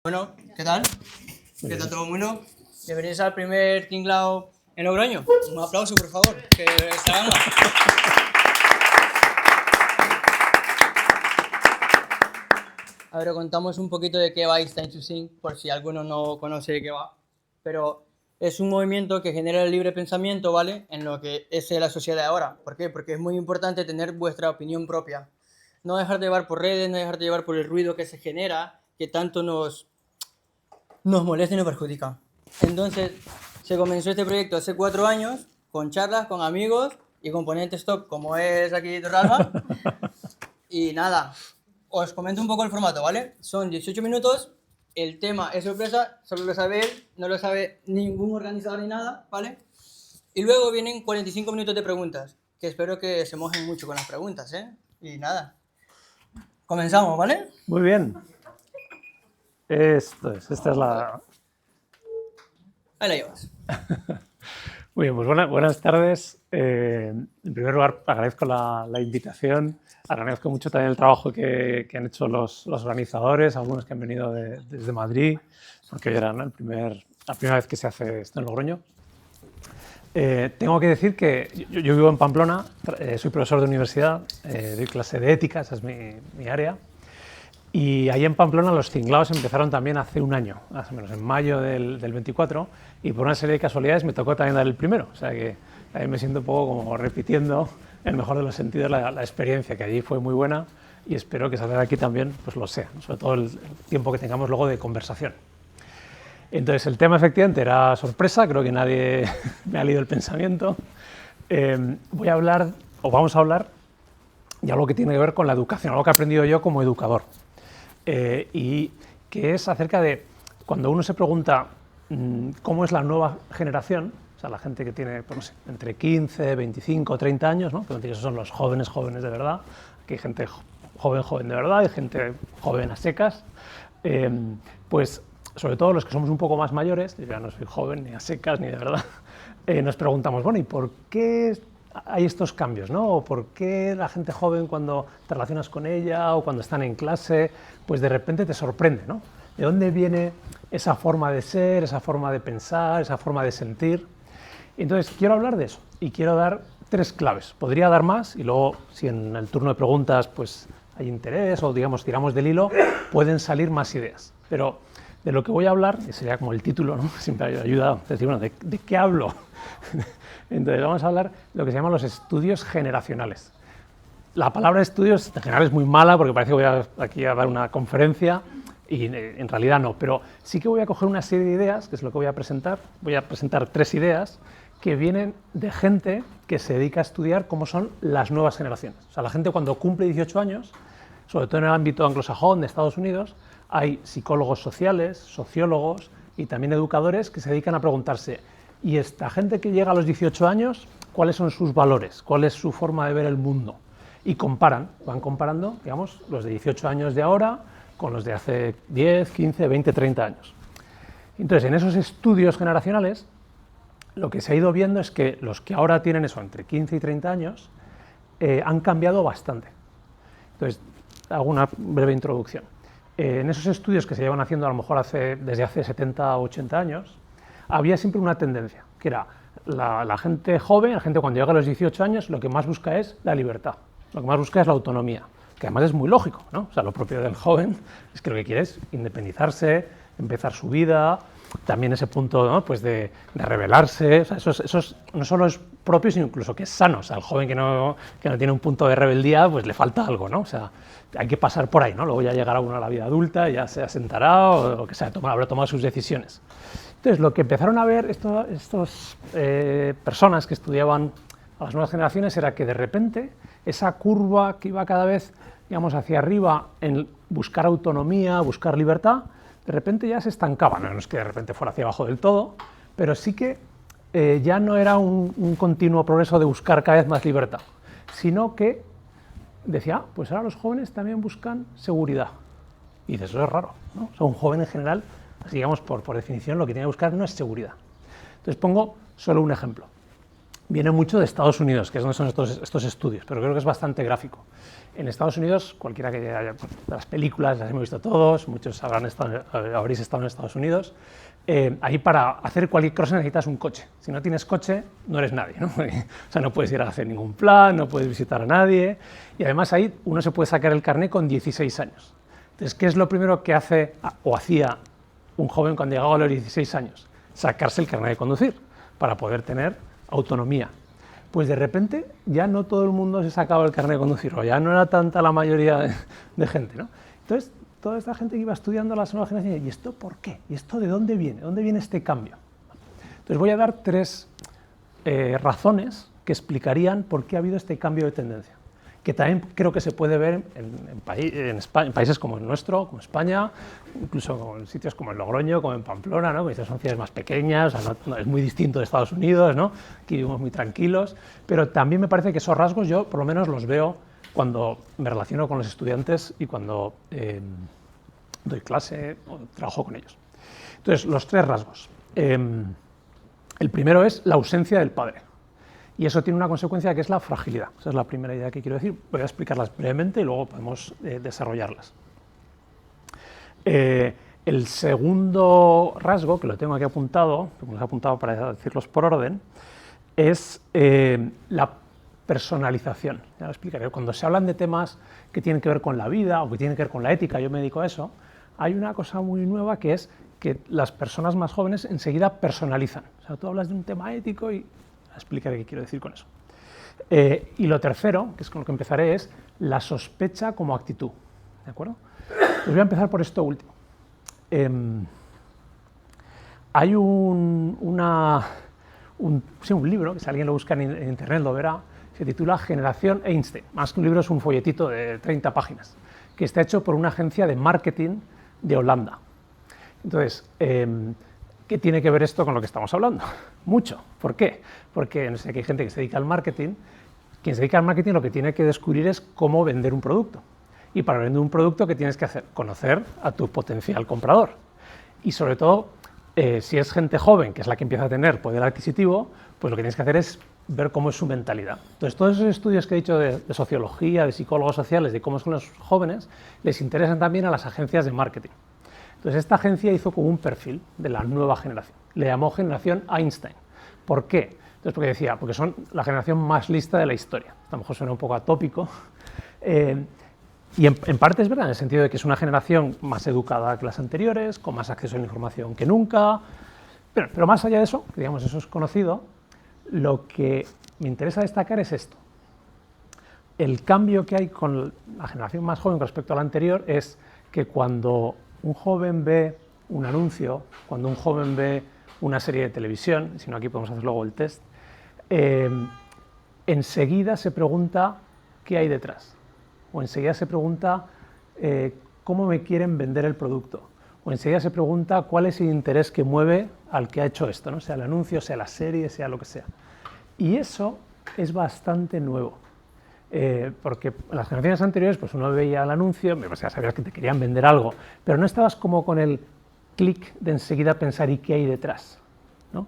Bueno, ¿qué tal? ¿Qué tal todo el mundo? Bienvenidos al primer tinglao en Logroño. Un aplauso, por favor, que se haga. A ver, contamos un poquito de qué va Time to Sing, por si alguno no conoce de qué va. Pero es un movimiento que genera el libre pensamiento, ¿vale? En lo que es la sociedad de ahora. ¿Por qué? Porque es muy importante tener vuestra opinión propia. No dejar de llevar por redes, no dejar de llevar por el ruido que se genera, que tanto nos molesta y nos perjudica. Entonces, se comenzó este proyecto hace 4 años, con charlas, con amigos y con ponentes top, como es aquí Torralba. Y nada, os comento un poco el formato, ¿vale? Son 18 minutos, el tema es sorpresa, solo lo sabe él, no lo sabe ningún organizador ni nada, ¿vale? Y luego vienen 45 minutos de preguntas, que espero que se mojen mucho con las preguntas, ¿eh? Y nada, comenzamos, ¿vale? Muy bien. Esta es la... Ahí la llevas. Muy bien, pues buenas tardes. En primer lugar, agradezco la invitación. Agradezco mucho también el trabajo que han hecho los organizadores, algunos que han venido desde Madrid, porque hoy era, ¿no? la primera vez que se hace esto en Logroño. Tengo que decir que yo vivo en Pamplona, soy profesor de universidad, doy clase de ética, esa es mi área. Y ahí en Pamplona los cinglaos empezaron también hace un año, más o menos, en mayo del 24, y por una serie de casualidades me tocó también dar el primero. O sea que ahí me siento un poco como repitiendo, en el mejor de los sentidos, la experiencia, que allí fue muy buena y espero que salga de aquí también pues lo sea, sobre todo el tiempo que tengamos luego de conversación. Entonces el tema efectivamente era sorpresa, creo que nadie me ha leído el pensamiento. Vamos a hablar de algo que tiene que ver con la educación, algo que he aprendido yo como educador. Y que es acerca de cuando uno se pregunta cómo es la nueva generación, o sea, la gente que tiene pues, no sé, entre 15, 25, 30 años, ¿no? Que esos son los jóvenes de verdad, que hay gente joven de verdad, hay gente joven a secas, pues sobre todo los que somos un poco más mayores, yo ya no soy joven ni a secas ni de verdad, nos preguntamos, bueno, ¿y por qué hay estos cambios, ¿no? O por qué la gente joven, cuando te relacionas con ella o cuando están en clase, pues de repente te sorprende, ¿no? ¿De dónde viene esa forma de ser, esa forma de pensar, esa forma de sentir? Entonces, quiero hablar de eso y quiero dar 3 claves. Podría dar más y luego, si en el turno de preguntas pues hay interés o, digamos, tiramos del hilo, pueden salir más ideas. Pero de lo que voy a hablar, y sería como el título, ¿no? Siempre ayuda a decir, bueno, ¿de qué hablo? Entonces vamos a hablar de lo que se llaman los estudios generacionales. La palabra estudios en general es muy mala porque parece que voy aquí a dar una conferencia y en realidad no, pero sí que voy a coger una serie de ideas, que es lo que voy a presentar. Voy a presentar 3 ideas que vienen de gente que se dedica a estudiar cómo son las nuevas generaciones. O sea, la gente cuando cumple 18 años, sobre todo en el ámbito anglosajón de Estados Unidos, hay psicólogos sociales, sociólogos y también educadores que se dedican a preguntarse: ¿y esta gente que llega a los 18 años, cuáles son sus valores? ¿Cuál es su forma de ver el mundo? Y van comparando, digamos, los de 18 años de ahora con los de hace 10, 15, 20, 30 años. Entonces, en esos estudios generacionales, lo que se ha ido viendo es que los que ahora tienen eso, entre 15 y 30 años, han cambiado bastante. Entonces, hago una breve introducción. En esos estudios que se llevan haciendo a lo mejor desde hace 70 o 80 años, había siempre una tendencia, que era la gente joven, la gente cuando llega a los 18 años, lo que más busca es la libertad, lo que más busca es la autonomía, que además es muy lógico, ¿no? O sea, lo propio del joven es que lo que quiere es independizarse, empezar su vida, también ese punto, ¿no? Pues de rebelarse, o sea, eso no solo es propio, sino incluso que es sano. O sea, el joven que no tiene un punto de rebeldía, pues le falta algo, ¿no? O sea, hay que pasar por ahí, ¿no? Luego ya llegará uno a la vida adulta, ya se asentará o que sea, habrá tomado sus decisiones. Entonces, lo que empezaron a ver estas personas que estudiaban a las nuevas generaciones era que de repente esa curva que iba cada vez, digamos, hacia arriba en buscar autonomía, buscar libertad, de repente ya se estancaba. No es que de repente fuera hacia abajo del todo, pero sí que ya no era un continuo progreso de buscar cada vez más libertad, sino que decía, pues ahora los jóvenes también buscan seguridad. Y dices, eso es raro, ¿no? O sea, un joven en general, digamos, por definición, lo que tiene que buscar no es seguridad. Entonces pongo solo un ejemplo. viene mucho de Estados Unidos, que es donde son estos estudios, pero creo que es bastante gráfico. En Estados Unidos, cualquiera que haya, pues, las películas las hemos visto todos, muchos habréis estado en Estados Unidos. Ahí para hacer cualquier cosa necesitas un coche. Si no tienes coche, no eres nadie, ¿no? O sea, no puedes ir a hacer ningún plan, no puedes visitar a nadie. Y además ahí uno se puede sacar el carné con 16 años. Entonces, ¿qué es lo primero que hace o hacía un joven cuando llegaba a los 16 años? Sacarse el carné de conducir para poder tener autonomía. Pues de repente ya no todo el mundo se sacaba el carnet de conducir, o ya no era tanta la mayoría de gente, ¿no? Entonces, toda esta gente que iba estudiando las nuevas generaciones, ¿y esto por qué? ¿Y esto de dónde viene? ¿De dónde viene este cambio? Entonces voy a dar 3 razones que explicarían por qué ha habido este cambio de tendencia, que también creo que se puede ver en países como el nuestro, como España, incluso en sitios como en Logroño, como en Pamplona, ¿no? Que son ciudades más pequeñas, o sea, no, es muy distinto de Estados Unidos, ¿no? Aquí vivimos muy tranquilos, pero también me parece que esos rasgos yo por lo menos los veo cuando me relaciono con los estudiantes y cuando doy clase o trabajo con ellos. Entonces, los 3 rasgos. El primero es la ausencia del padre. Y eso tiene una consecuencia que es la fragilidad. Esa es la primera idea que quiero decir. Voy a explicarlas brevemente y luego podemos desarrollarlas. El segundo rasgo, que lo tengo aquí apuntado, que me lo he apuntado para decirlos por orden, es la personalización. Ya lo explicaré. Cuando se hablan de temas que tienen que ver con la vida o que tienen que ver con la ética, yo me dedico a eso, hay una cosa muy nueva que es que las personas más jóvenes enseguida personalizan. O sea, tú hablas de un tema ético y explicaré qué quiero decir con eso. Y lo tercero, que es con lo que empezaré, es la sospecha como actitud. ¿De acuerdo? Pues voy a empezar por esto último. Hay un libro, que si alguien lo busca en internet lo verá, se titula Generación Einstein. Más que un libro, es un folletito de 30 páginas, que está hecho por una agencia de marketing de Holanda. Entonces, ¿qué tiene que ver esto con lo que estamos hablando? Mucho. ¿Por qué? Porque no sé, que hay gente que se dedica al marketing. Quien se dedica al marketing lo que tiene que descubrir es cómo vender un producto. Y para vender un producto, ¿qué tienes que hacer? Conocer a tu potencial comprador. Y sobre todo, si es gente joven, que es la que empieza a tener poder adquisitivo, pues lo que tienes que hacer es ver cómo es su mentalidad. Entonces, todos esos estudios que he dicho de sociología, de psicólogos sociales, de cómo son los jóvenes, les interesan también a las agencias de marketing. Entonces, esta agencia hizo como un perfil de la nueva generación. Le llamó generación Einstein. ¿Por qué? Entonces, porque decía, porque son la generación más lista de la historia. A lo mejor suena un poco atópico. Y en parte es verdad, en el sentido de que es una generación más educada que las anteriores, con más acceso a la información que nunca. Pero más allá de eso, que digamos, eso es conocido, lo que me interesa destacar es esto. El cambio que hay con la generación más joven con respecto a la anterior es que cuando un joven ve un anuncio, cuando un joven ve una serie de televisión, si no aquí podemos hacer luego el test, enseguida se pregunta qué hay detrás, o enseguida se pregunta cómo me quieren vender el producto, o enseguida se pregunta cuál es el interés que mueve al que ha hecho esto, ¿no? Sea el anuncio, sea la serie, sea lo que sea. Y eso es bastante nuevo. Porque en las generaciones anteriores pues uno veía el anuncio, pues ya sabías que te querían vender algo, pero no estabas como con el clic de enseguida pensar ¿y qué hay detrás? ¿No?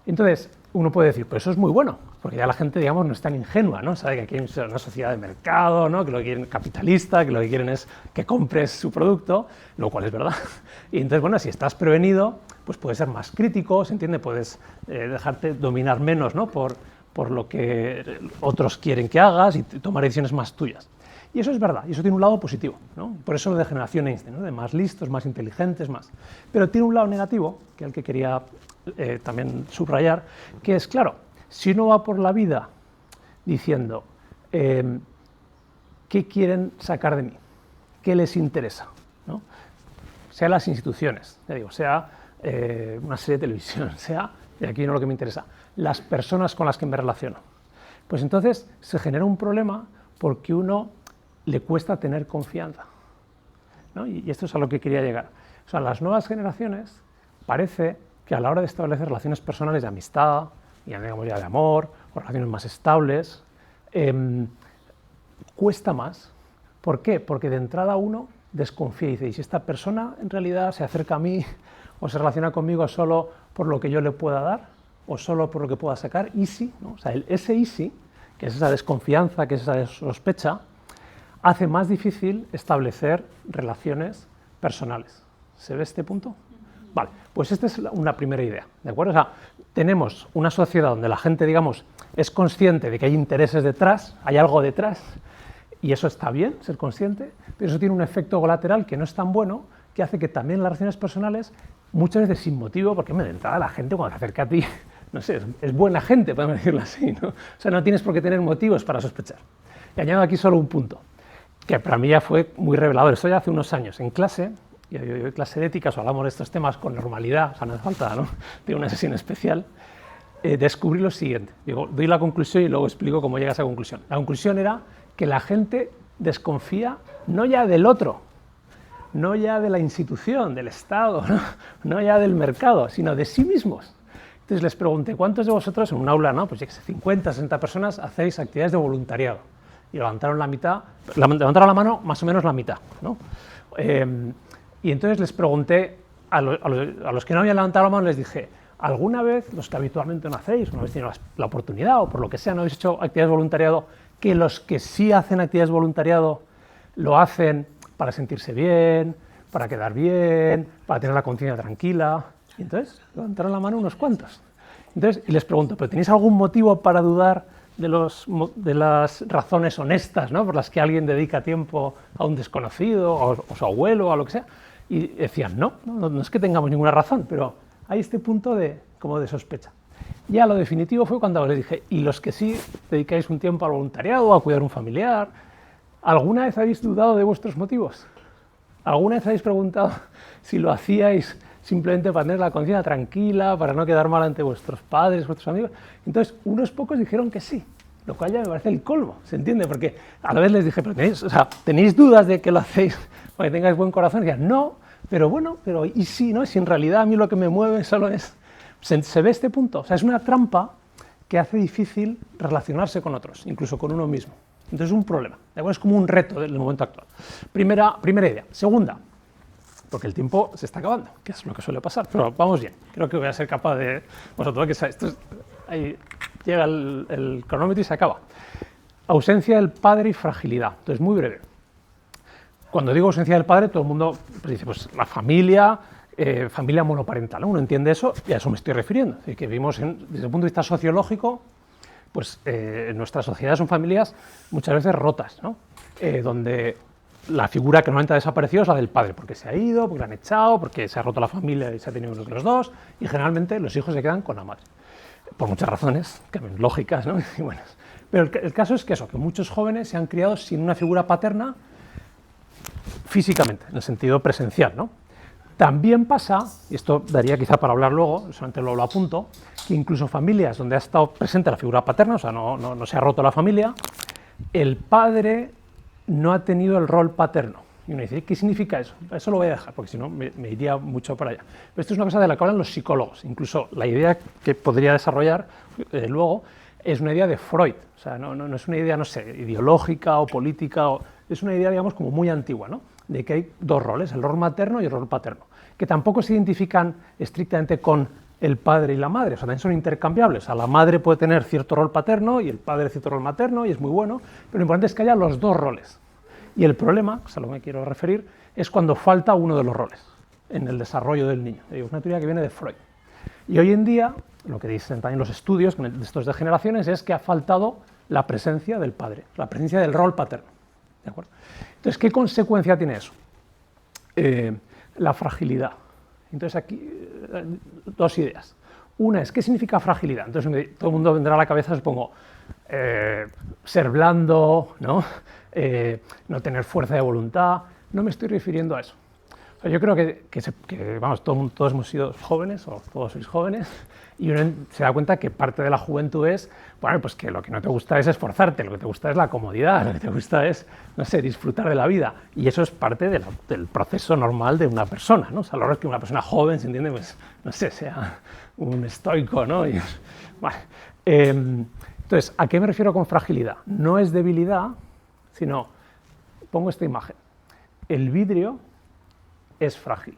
Entonces uno puede decir, pues eso es muy bueno, porque ya la gente, digamos, no es tan ingenua, ¿no? Sabe que aquí hay una sociedad de mercado, ¿no? Que lo que quieren es capitalista, que lo que quieren es que compres su producto, lo cual es verdad. Y entonces, bueno, si estás prevenido, pues puedes ser más crítico, ¿se entiende? Puedes dejarte dominar menos, ¿no? por lo que otros quieren que hagas y tomar decisiones más tuyas. Y eso es verdad, y eso tiene un lado positivo, ¿no? Por eso lo de generación Einstein, ¿no? De más listos, más inteligentes, más. Pero tiene un lado negativo, que es el que quería también subrayar, que es, claro, si uno va por la vida diciendo ¿qué quieren sacar de mí? ¿Qué les interesa? ¿No? Sea las instituciones, ya digo, sea una serie de televisión, sea, y aquí no lo que me interesa, las personas con las que me relaciono. Pues entonces se genera un problema porque uno le cuesta tener confianza, ¿no? Y esto es a lo que quería llegar. O sea, las nuevas generaciones parece que a la hora de establecer relaciones personales de amistad, y digamos ya de amor, o relaciones más estables, cuesta más. ¿Por qué? Porque de entrada uno desconfía y dice, ¿y si esta persona en realidad se acerca a mí o se relaciona conmigo solo por lo que yo le pueda dar? o solo por lo que pueda sacar, easy, ¿no? O sea, ese easy, que es esa desconfianza, que es esa sospecha, hace más difícil establecer relaciones personales. ¿Se ve este punto? Vale, pues esta es una primera idea, ¿de acuerdo? O sea, tenemos una sociedad donde la gente, digamos, es consciente de que hay intereses detrás, hay algo detrás, y eso está bien, ser consciente, pero eso tiene un efecto colateral que no es tan bueno, que hace que también las relaciones personales, muchas veces sin motivo, porque de entrada la gente cuando se acerca a ti, no sé, es buena gente, podemos decirlo así, ¿no? O sea, no tienes por qué tener motivos para sospechar. Y añado aquí solo un punto, que para mí ya fue muy revelador. Esto ya hace unos años, en clase, yo doy clase de ética, o hablamos de estos temas con normalidad, o sea, no hace falta, ¿no?, de una sesión especial, descubrí lo siguiente. Digo, doy la conclusión y luego explico cómo llega a esa conclusión. La conclusión era que la gente desconfía no ya del otro, no ya de la institución, del Estado, no ya del mercado, sino de sí mismos. Entonces les pregunté, ¿cuántos de vosotros en un aula, no, pues 50, 60 personas, hacéis actividades de voluntariado? Y levantaron levantaron la mano más o menos la mitad, ¿no? Y entonces les pregunté, a los que no habían levantado la mano les dije, ¿alguna vez, los que habitualmente no hacéis, una vez tenido la oportunidad o por lo que sea no habéis hecho actividades de voluntariado, que los que sí hacen actividades de voluntariado lo hacen para sentirse bien, para quedar bien, para tener la conciencia tranquila? Y entonces levantaron la mano unos cuantos. Entonces, y les pregunto, ¿pero tenéis algún motivo para dudar de las razones honestas, ¿no?, por las que alguien dedica tiempo a un desconocido, o su abuelo, o a lo que sea? Y decían, no es que tengamos ninguna razón, pero hay este punto como de sospecha. Ya lo definitivo fue cuando les dije, y los que sí dedicáis un tiempo al voluntariado, a cuidar a un familiar, ¿alguna vez habéis dudado de vuestros motivos? ¿Alguna vez habéis preguntado si lo hacíais simplemente para tener la conciencia tranquila, para no quedar mal ante vuestros padres, vuestros amigos? Entonces, unos pocos dijeron que sí, lo cual ya me parece el colmo, ¿se entiende? Porque a la vez les dije, ¿pero tenéis dudas de que lo hacéis para que tengáis buen corazón? Y decían, no, pero bueno, ¿y si, no? Si en realidad a mí lo que me mueve solo es... ¿Se ve este punto? O sea, es una trampa que hace difícil relacionarse con otros, incluso con uno mismo. Entonces es un problema, ¿de acuerdo? Es como un reto del momento actual. Primera idea. Segunda, porque el tiempo se está acabando, que es lo que suele pasar, pero vamos bien, creo que voy a ser capaz de... Vosotros, ahí llega el cronómetro y se acaba. Ausencia del padre y fragilidad. Entonces, muy breve. Cuando digo ausencia del padre, todo el mundo dice, pues la familia, familia monoparental, ¿no? Uno entiende eso y a eso me estoy refiriendo. Es decir, que vivimos desde el punto de vista sociológico, pues en nuestras sociedades son familias muchas veces rotas, ¿no? Donde la figura que normalmente ha desaparecido es la del padre, porque se ha ido, porque la han echado, porque se ha roto la familia y se ha tenido uno de los dos, y generalmente los hijos se quedan con la madre, por muchas razones, que lógicas, ¿no? Y buenas. Pero el caso es que muchos jóvenes se han criado sin una figura paterna físicamente, en el sentido presencial, ¿no? También pasa, y esto daría quizá para hablar luego, solamente lo apunto, que incluso familias donde ha estado presente la figura paterna, o sea, no se ha roto la familia, el padre no ha tenido el rol paterno. Y uno dice, ¿qué significa eso? Eso lo voy a dejar, porque si no me iría mucho para allá. Pero esto es una cosa de la que hablan los psicólogos. Incluso la idea que podría desarrollar luego es una idea de Freud. O sea, no es una idea, no sé, ideológica o política, es una idea, digamos, como muy antigua, ¿no? De que hay dos roles, el rol materno y el rol paterno, que tampoco se identifican estrictamente con el padre y la madre, o sea, también son intercambiables. O sea, la madre puede tener cierto rol paterno y el padre cierto rol materno, y es muy bueno, pero lo importante es que haya los dos roles. Y el problema, a lo que me quiero referir, es cuando falta uno de los roles en el desarrollo del niño. Es una teoría que viene de Freud. Y hoy en día, lo que dicen también los estudios de estos de generaciones es que ha faltado la presencia del padre, la presencia del rol paterno. ¿De acuerdo? Entonces, ¿qué consecuencia tiene eso? La fragilidad. Entonces, aquí, dos ideas. Una es, ¿qué significa fragilidad? Entonces, todo el mundo vendrá a la cabeza, supongo, ser blando, ¿no? No tener fuerza de voluntad. No me estoy refiriendo a eso. O sea, yo creo que vamos, todos hemos sido jóvenes, o todos sois jóvenes, y uno se da cuenta que parte de la juventud es, bueno, pues que lo que no te gusta es esforzarte, lo que te gusta es la comodidad, lo que te gusta es, no sé, disfrutar de la vida. Y eso es parte del proceso normal de una persona, ¿no? O sea, lo es que una persona joven, ¿se entiende? Pues, no sé, sea un estoico, ¿no? Y, bueno, entonces, ¿a qué me refiero con fragilidad? No es debilidad, sino, pongo esta imagen, el vidrio es frágil,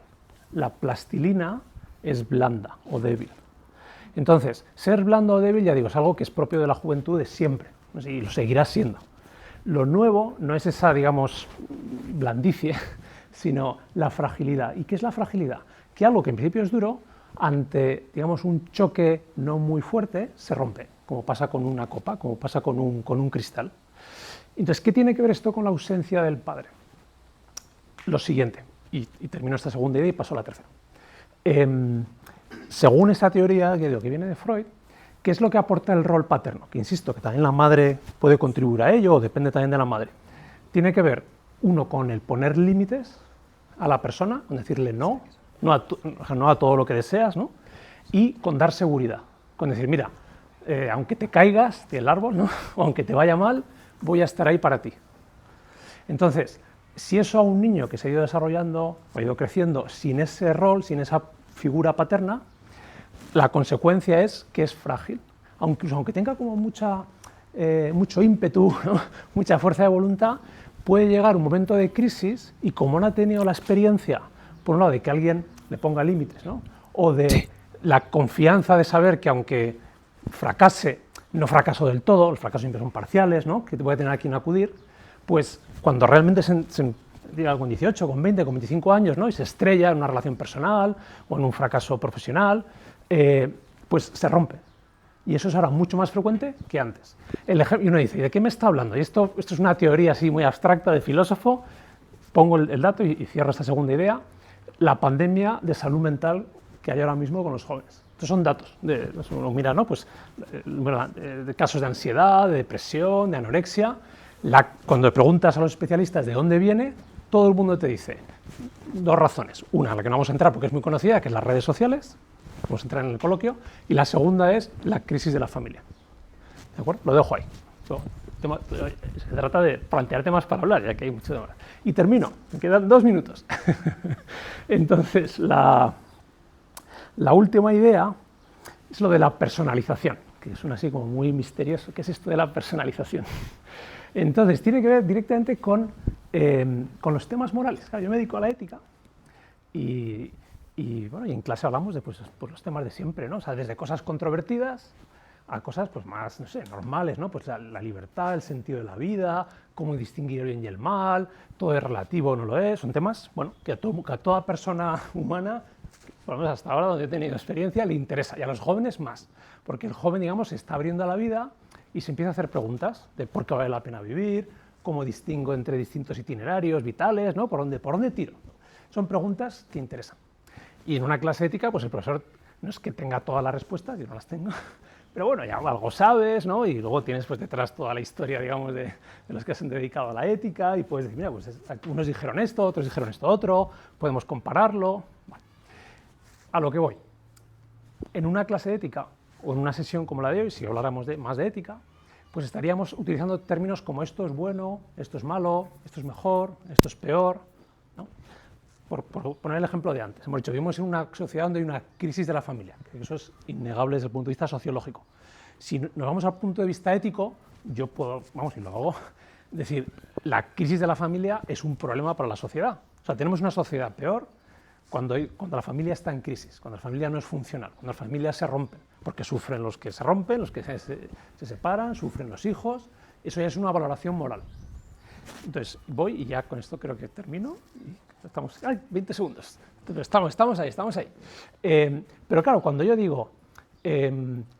la plastilina es blanda o débil. Entonces, ser blando o débil, ya digo, es algo que es propio de la juventud de siempre, ¿no? Y lo seguirá siendo. Lo nuevo no es esa, digamos, blandicie, sino la fragilidad. ¿Y qué es la fragilidad? Que algo que en principio es duro, ante, digamos, un choque no muy fuerte, se rompe, como pasa con una copa, como pasa con un cristal. Entonces, ¿qué tiene que ver esto con la ausencia del padre? Lo siguiente, y termino esta segunda idea y paso a la tercera. Según esta teoría que viene de Freud, ¿qué es lo que aporta el rol paterno? Que insisto, que también la madre puede contribuir a ello, o depende también de la madre. Tiene que ver, uno, con el poner límites a la persona, con decirle no a todo lo que deseas, ¿no? Y con dar seguridad, con decir, mira, aunque te caigas del árbol, ¿no? O aunque te vaya mal, voy a estar ahí para ti. Entonces, si eso a un niño que se ha ido desarrollando, o ha ido creciendo sin ese rol, sin esa figura paterna, la consecuencia es que es frágil, aunque tenga como mucho ímpetu, ¿no? Mucha fuerza de voluntad, puede llegar un momento de crisis y como no ha tenido la experiencia, por un lado, de que alguien le ponga límites, ¿no? O de la confianza de saber que aunque fracase, no fracaso del todo, los fracasos siempre son parciales, ¿no? Que te puede tener a quien acudir, pues cuando realmente diga, con 18, con 20, con 25 años, ¿no? Y se estrella en una relación personal o en un fracaso profesional, pues se rompe. Y eso es ahora mucho más frecuente que antes. Y uno dice, ¿y de qué me está hablando? Y esto es una teoría así muy abstracta de filósofo. Pongo el dato y cierro esta segunda idea. La pandemia de salud mental que hay ahora mismo con los jóvenes. Estos son datos. Uno mira, ¿no? Pues, de casos de ansiedad, de depresión, de anorexia. Cuando le preguntas a los especialistas de dónde viene, todo el mundo te dice dos razones. Una, a la que no vamos a entrar porque es muy conocida, que es las redes sociales. Vamos a entrar en el coloquio. Y la segunda es la crisis de la familia. ¿De acuerdo? Lo dejo ahí. Se trata de plantear temas para hablar, ya que hay mucho de hablar. Y termino. Me quedan 2 minutos. Entonces, la última idea es lo de la personalización, que es así como muy misterioso. ¿Qué es esto de la personalización? Entonces, tiene que ver directamente con los temas morales. Claro, yo me dedico a la ética y en clase hablamos de pues, los temas de siempre, ¿no? O sea, desde cosas controvertidas a cosas pues, más, no sé, normales, ¿no? Pues la libertad, el sentido de la vida, cómo distinguir el bien y el mal, todo es relativo o no lo es, son temas, bueno, que a toda persona humana, por lo menos hasta ahora donde he tenido experiencia, le interesa, y a los jóvenes más, porque el joven, digamos, se está abriendo a la vida y se empieza a hacer preguntas de por qué vale la pena vivir, cómo distingo entre distintos itinerarios vitales, ¿no? ¿Por dónde tiro? Son preguntas que interesan. Y en una clase de ética, pues el profesor no es que tenga todas las respuestas, yo no las tengo, pero bueno, ya algo sabes, ¿no? Y luego tienes pues detrás toda la historia, digamos, de los que se han dedicado a la ética y puedes decir, mira, pues unos dijeron esto, otros dijeron esto otro, podemos compararlo. Bueno, a lo que voy. En una clase de ética o en una sesión como la de hoy, si habláramos más de ética, pues estaríamos utilizando términos como esto es bueno, esto es malo, esto es mejor, esto es peor, ¿no? Por poner el ejemplo de antes, hemos dicho, vivimos en una sociedad donde hay una crisis de la familia, que eso es innegable desde el punto de vista sociológico. Si nos vamos al punto de vista ético, yo puedo, vamos, y lo hago, decir, la crisis de la familia es un problema para la sociedad. O sea, tenemos una sociedad peor cuando la familia está en crisis, cuando la familia no es funcional, cuando las familias se rompen, porque sufren los que se rompen, los que se separan, sufren los hijos, eso ya es una valoración moral. Entonces, voy y ya con esto creo que termino. Estamos, 20 segundos. Estamos ahí. Pero claro, cuando yo digo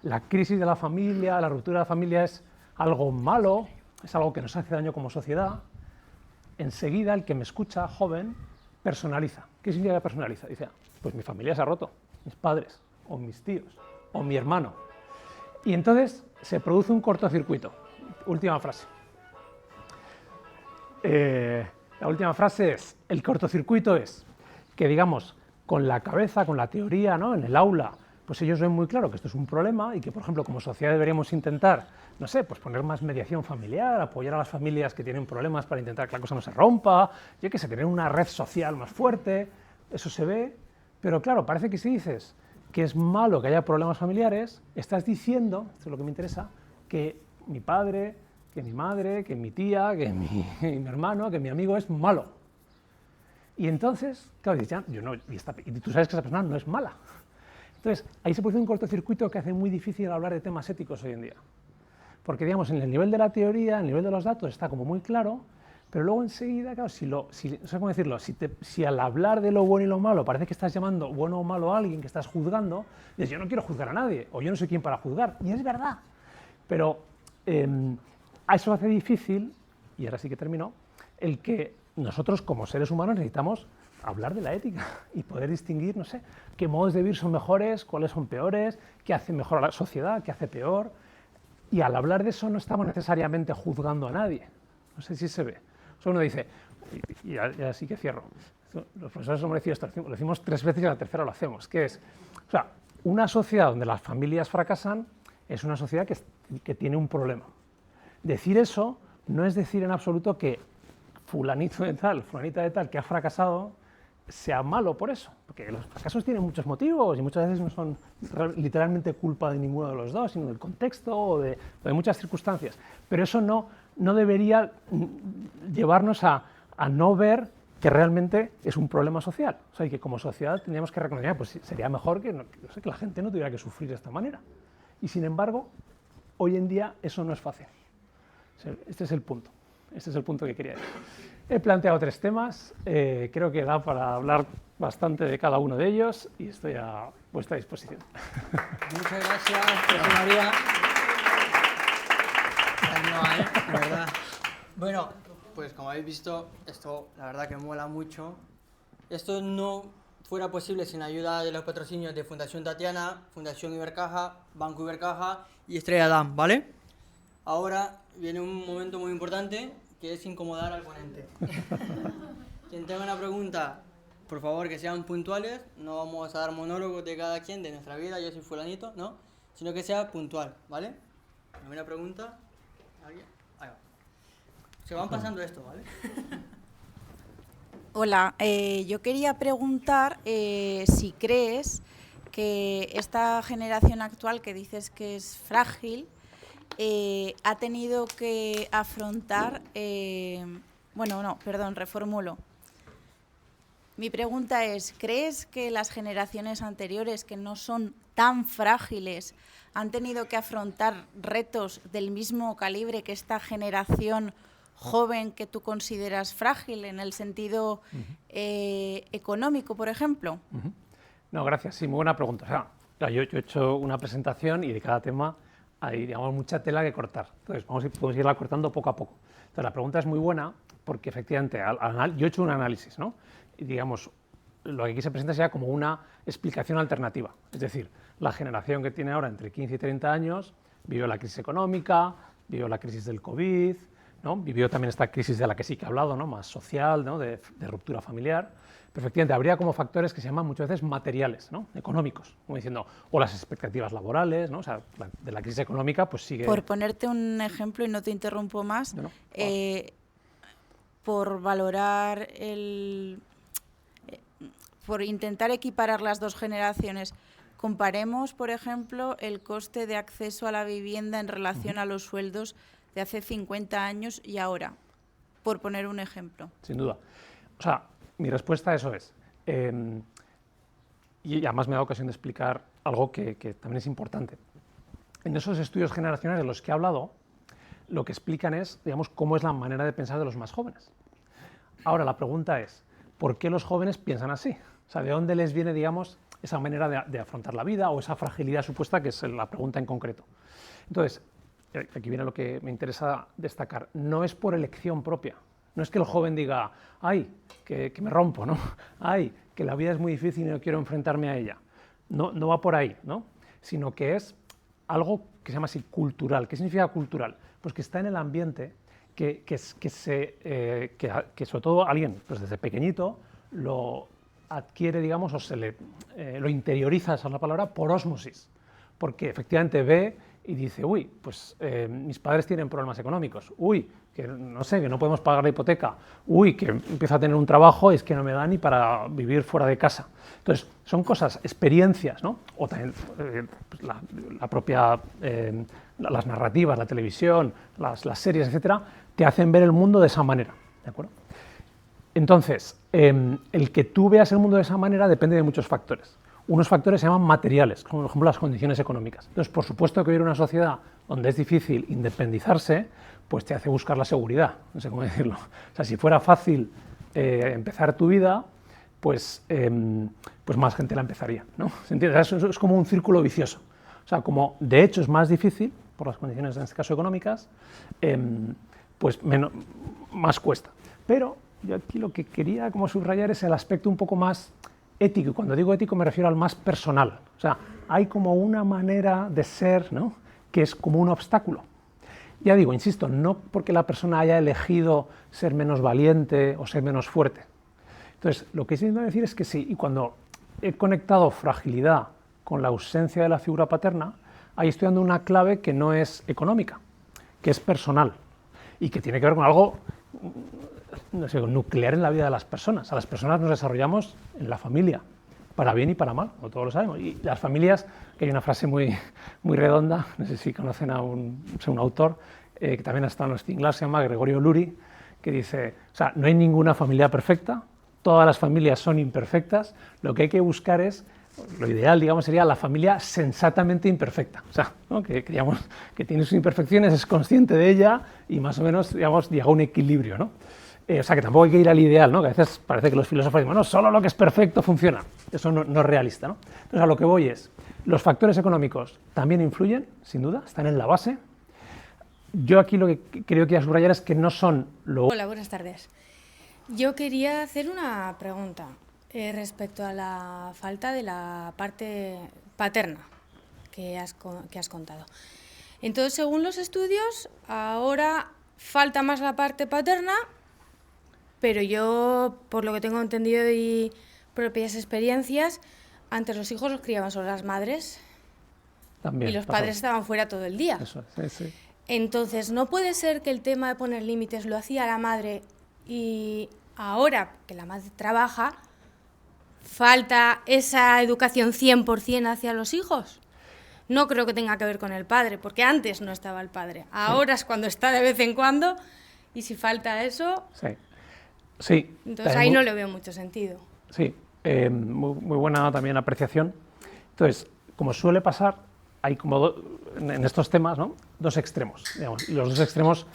la crisis de la familia, la ruptura de la familia es algo malo, es algo que nos hace daño como sociedad, enseguida el que me escucha, joven, personaliza. ¿Qué significa que personaliza? Dice, pues mi familia se ha roto, mis padres, o mis tíos, o mi hermano. Y entonces se produce un cortocircuito. Última frase. La última frase es, el cortocircuito es que, digamos, con la cabeza, con la teoría, ¿no? En el aula, pues ellos ven muy claro que esto es un problema y que, por ejemplo, como sociedad deberíamos intentar, no sé, pues poner más mediación familiar, apoyar a las familias que tienen problemas para intentar que la cosa no se rompa, yo qué sé, tener una red social más fuerte, eso se ve, pero claro, parece que si dices que es malo que haya problemas familiares, estás diciendo, esto es lo que me interesa, que mi padre, que mi madre, que mi tía, que mi hermano, que mi amigo es malo. Y entonces, claro, dices, ya, yo no, y tú sabes que esa persona no es mala. Entonces, ahí se produce un cortocircuito que hace muy difícil hablar de temas éticos hoy en día. Porque, digamos, en el nivel de la teoría, en el nivel de los datos, está como muy claro, pero luego enseguida, claro, no sé cómo decirlo, si al hablar de lo bueno y lo malo parece que estás llamando bueno o malo a alguien que estás juzgando, dices, yo no quiero juzgar a nadie, o yo no soy quien para juzgar, y es verdad. Pero a eso hace difícil, y ahora sí que termino, el que nosotros como seres humanos necesitamos hablar de la ética y poder distinguir, no sé, qué modos de vivir son mejores, cuáles son peores, qué hace mejor a la sociedad, qué hace peor. Y al hablar de eso no estamos necesariamente juzgando a nadie. No sé si se ve. O sea, uno dice, y ya sí que cierro, los profesores hemos decidido esto, lo decimos 3 veces y a la tercera lo hacemos, que es, o sea, una sociedad donde las familias fracasan es una sociedad que tiene un problema. Decir eso no es decir en absoluto que fulanito de tal, fulanita de tal, que ha fracasado, sea malo por eso, porque los fracasos tienen muchos motivos y muchas veces no son literalmente culpa de ninguno de los dos, sino del contexto o de muchas circunstancias. Pero eso no debería llevarnos a no ver que realmente es un problema social. O sea, y que como sociedad tendríamos que reconocer, pues sería mejor que la gente no tuviera que sufrir de esta manera. Y sin embargo, hoy en día eso no es fácil. Este es el punto. Este es el punto que quería decir. He planteado 3 temas, creo que da para hablar bastante de cada uno de ellos y estoy a vuestra disposición. Muchas gracias, José María. No, la verdad. Bueno, pues como habéis visto, esto la verdad que mola mucho. Esto no fuera posible sin ayuda de los patrocinios de Fundación Tatiana, Fundación Ibercaja, Banco Ibercaja y Estrella Damm, ¿vale? Ahora viene un momento muy importante, que es incomodar al ponente. Quien tenga una pregunta, por favor que sean puntuales, no vamos a dar monólogos de cada quien, de nuestra vida, yo soy fulanito, ¿no? Sino que sea puntual, ¿vale? Primera pregunta, ¿alguien? Ahí va. Se van pasando esto, ¿vale? Hola, yo quería preguntar si crees que esta generación actual que dices que es frágil, ha tenido que afrontar, reformulo. Mi pregunta es, ¿crees que las generaciones anteriores, que no son tan frágiles, han tenido que afrontar retos del mismo calibre que esta generación joven que tú consideras frágil, en el sentido económico, por ejemplo? No, gracias. Sí, muy buena pregunta. O sea, yo he hecho una presentación y de cada tema hay, digamos, mucha tela que cortar. Entonces, podemos irla cortando poco a poco. Entonces, la pregunta es muy buena porque, efectivamente, yo he hecho un análisis, ¿no? Y, digamos, lo que aquí se presenta sería como una explicación alternativa. Es decir, la generación que tiene ahora entre 15 y 30 años vivió la crisis económica, vivió la crisis del COVID, ¿no? Vivió también esta crisis de la que sí que he hablado, ¿no? Más social, ¿no? de ruptura familiar. Pero efectivamente habría como factores que se llaman muchas veces materiales, ¿no? Económicos, como diciendo, o las expectativas laborales, ¿no? O sea, de la crisis económica pues sigue... Por ponerte un ejemplo, y no te interrumpo más, por valorar por intentar equiparar las dos generaciones, comparemos, por ejemplo, el coste de acceso a la vivienda en relación a los sueldos de hace 50 años y ahora, por poner un ejemplo. Sin duda. O sea, mi respuesta a eso es, y además me da ocasión de explicar algo que también es importante. En esos estudios generacionales de los que he hablado, lo que explican es, digamos, cómo es la manera de pensar de los más jóvenes. Ahora, la pregunta es, ¿por qué los jóvenes piensan así? O sea, ¿de dónde les viene, digamos, esa manera de afrontar la vida o esa fragilidad supuesta, que es la pregunta en concreto? Entonces, aquí viene lo que me interesa destacar. No es por elección propia. No es que el joven diga, ay, que me rompo, ¿no? Ay, que la vida es muy difícil y no quiero enfrentarme a ella. No va por ahí, ¿no? Sino que es algo que se llama así cultural. ¿Qué significa cultural? Pues que está en el ambiente, que sobre todo alguien, pues desde pequeñito, lo adquiere, digamos, o lo interioriza, esa es la palabra, por ósmosis. Porque efectivamente ve y dice, uy, pues mis padres tienen problemas económicos, uy, que no sé, que no podemos pagar la hipoteca, uy, que empiezo a tener un trabajo y es que no me da ni para vivir fuera de casa. Entonces, son cosas, experiencias, ¿no? O también pues la propia, las narrativas, la televisión, las series, etcétera, te hacen ver el mundo de esa manera, ¿de acuerdo? Entonces, el que tú veas el mundo de esa manera depende de muchos factores. unos factores se llaman materiales, como por ejemplo las condiciones económicas. Entonces, por supuesto que vivir en una sociedad donde es difícil independizarse, pues te hace buscar la seguridad, no sé cómo decirlo. O sea, si fuera fácil empezar tu vida, pues más gente la empezaría, ¿no? ¿Se entiende? O sea, es como un círculo vicioso. O sea, como de hecho es más difícil, por las condiciones en este caso económicas, pues más cuesta. Pero yo aquí lo que quería como subrayar es el aspecto un poco más ético, y cuando digo ético me refiero al más personal. O sea, hay como una manera de ser, ¿no?, que es como un obstáculo. Ya digo, insisto, no porque la persona haya elegido ser menos valiente o ser menos fuerte. Entonces, lo que intento decir es que sí, y cuando he conectado fragilidad con la ausencia de la figura paterna, ahí estoy dando una clave que no es económica, que es personal, y que tiene que ver con algo, no sé, nuclear en la vida de las personas. A las personas nos desarrollamos en la familia, para bien y para mal, como todos lo sabemos. Y las familias, que hay una frase muy redonda, no sé si conocen a un autor que también ha estado en los Tinglas, se llama Gregorio Luri, que dice, o sea, no hay ninguna familia perfecta, todas las familias son imperfectas, lo que hay que buscar es, lo ideal, digamos, sería la familia sensatamente imperfecta, o sea, ¿no?, que tiene sus imperfecciones, es consciente de ella y más o menos, digamos, llega a un equilibrio, ¿no? O sea, que tampoco hay que ir al ideal, ¿no?, que a veces parece que los filósofos dicen, bueno, solo lo que es perfecto funciona. Eso no es realista, ¿no? Entonces, a lo que voy es, los factores económicos también influyen, sin duda, están en la base. Yo aquí lo que creo que subrayar es que no son lo... Hola, buenas tardes. Yo quería hacer una pregunta respecto a la falta de la parte paterna que has contado. Entonces, según los estudios, ahora falta más la parte paterna, pero yo, por lo que tengo entendido y propias experiencias, antes los hijos los criaban solo las madres También, y los padres estaban fuera todo el día. Eso, sí. Entonces, ¿no puede ser que el tema de poner límites lo hacía la madre y ahora que la madre trabaja, falta esa educación 100% hacia los hijos? No creo que tenga que ver con el padre, porque antes no estaba el padre. Ahora es cuando está de vez en cuando, y si falta eso... Sí. Entonces ahí no le veo mucho sentido. Sí, muy buena también apreciación. Entonces, como suele pasar, hay como en estos temas, ¿no?, dos extremos, digamos, y los dos extremos,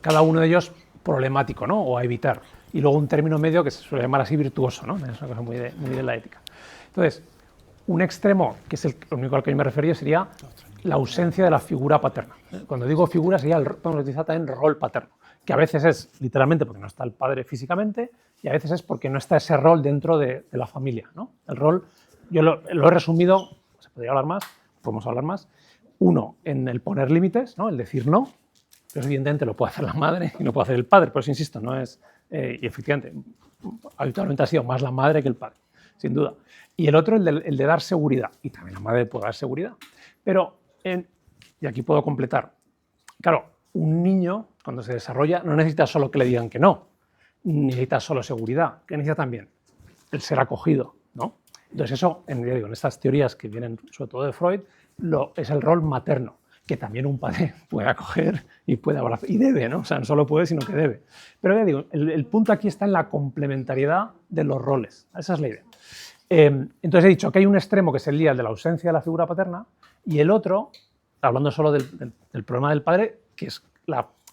cada uno de ellos problemático, ¿no?, o a evitar, y luego un término medio que se suele llamar así virtuoso, ¿no?, es una cosa muy de la ética. Entonces, un extremo, que es el único al que yo me refería, sería la ausencia de la figura paterna. Cuando digo figura, sería podemos utilizar también rol paterno, que a veces es literalmente porque no está el padre físicamente y a veces es porque no está ese rol dentro de la familia, ¿no? El rol, yo lo he resumido, se podría hablar más, podemos hablar más. Uno, en el poner límites, ¿no?, el decir no, pero evidentemente lo puede hacer la madre y no puede hacer el padre, por eso insisto, no es, y efectivamente, habitualmente ha sido más la madre que el padre, sin duda. Y el otro, el de dar seguridad, y también la madre puede dar seguridad. Pero, y aquí puedo completar, claro, un niño, cuando se desarrolla, no necesita solo que le digan que no, necesita solo seguridad, que necesita también el ser acogido, ¿no? Entonces eso, en estas teorías que vienen sobre todo de Freud, es el rol materno, que también un padre puede acoger y puede abrazar, y debe, ¿no? O sea, no solo puede, sino que debe. Pero ya digo, el punto aquí está en la complementariedad de los roles, esa es la idea. Entonces he dicho que hay un extremo que es el día de la ausencia de la figura paterna y el otro, hablando solo del problema del padre, que es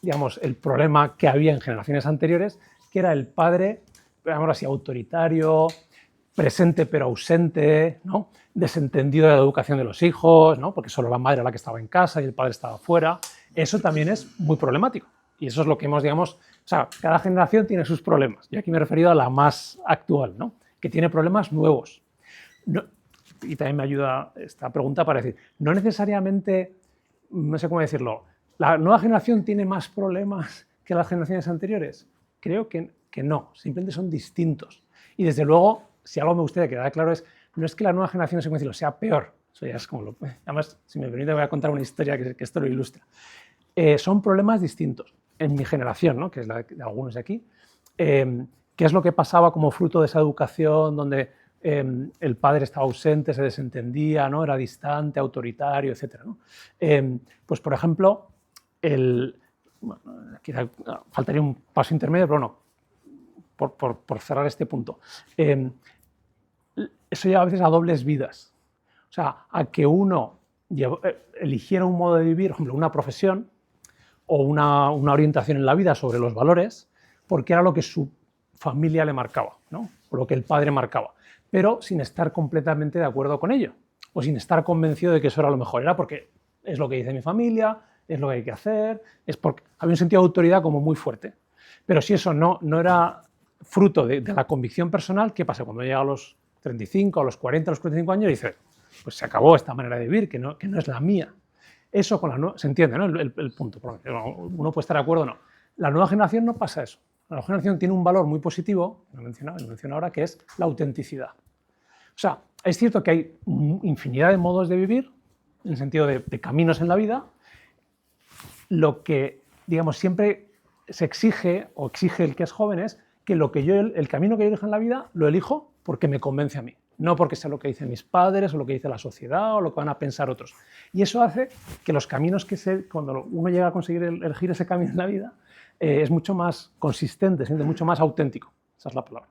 digamos, el problema que había en generaciones anteriores, que era el padre, digamos así, autoritario, presente pero ausente, ¿no?, desentendido de la educación de los hijos, ¿no?, porque solo la madre era la que estaba en casa y el padre estaba fuera. Eso también es muy problemático y eso es lo que hemos, digamos, o sea, cada generación tiene sus problemas. Y aquí me he referido a la más actual, ¿no?, que tiene problemas nuevos. No, y también me ayuda esta pregunta para decir, no necesariamente, no sé cómo decirlo, ¿la nueva generación tiene más problemas que las generaciones anteriores? Creo que no, simplemente son distintos. Y desde luego, si algo me gustaría que quedara claro es, no es que la nueva generación, no sé cómo decirlo, sea peor. Eso ya es como además, si me permite, voy a contar una historia que esto lo ilustra. Son problemas distintos. En mi generación, ¿no?, que es la de algunos de aquí, ¿qué es lo que pasaba como fruto de esa educación donde el padre estaba ausente, se desentendía, ¿no?, era distante, autoritario, etc., ¿no? Pues, por ejemplo, bueno, quizá faltaría un paso intermedio, pero no, por cerrar este punto. eso lleva a veces a dobles vidas. O sea, a que uno eligiera un modo de vivir, por ejemplo, una profesión o una orientación en la vida sobre los valores, porque era lo que su familia le marcaba, ¿no? O lo que el padre marcaba, pero sin estar completamente de acuerdo con ello, o sin estar convencido de que eso era lo mejor. Era porque es lo que dice mi familia, es lo que hay que hacer, es porque había un sentido de autoridad como muy fuerte. Pero si eso no era fruto de la convicción personal, ¿qué pasa? Cuando llega a los 35, a los 40, a los 45 años, dice, pues se acabó esta manera de vivir, que no es la mía. Eso con la nueva, se entiende, ¿no? El punto. Uno puede estar de acuerdo o no. La nueva generación no pasa eso. La nueva generación tiene un valor muy positivo, lo menciono ahora, que es la autenticidad. O sea, es cierto que hay infinidad de modos de vivir, en el sentido de caminos en la vida. Lo que, digamos, siempre se exige, o exige el que es joven, es que el camino que yo elijo en la vida lo elijo porque me convence a mí, no porque sea lo que dicen mis padres o lo que dice la sociedad o lo que van a pensar otros. Y eso hace que los caminos cuando uno llega a conseguir elegir ese camino en la vida, es mucho más consistente, siente mucho más auténtico. Esa es la palabra.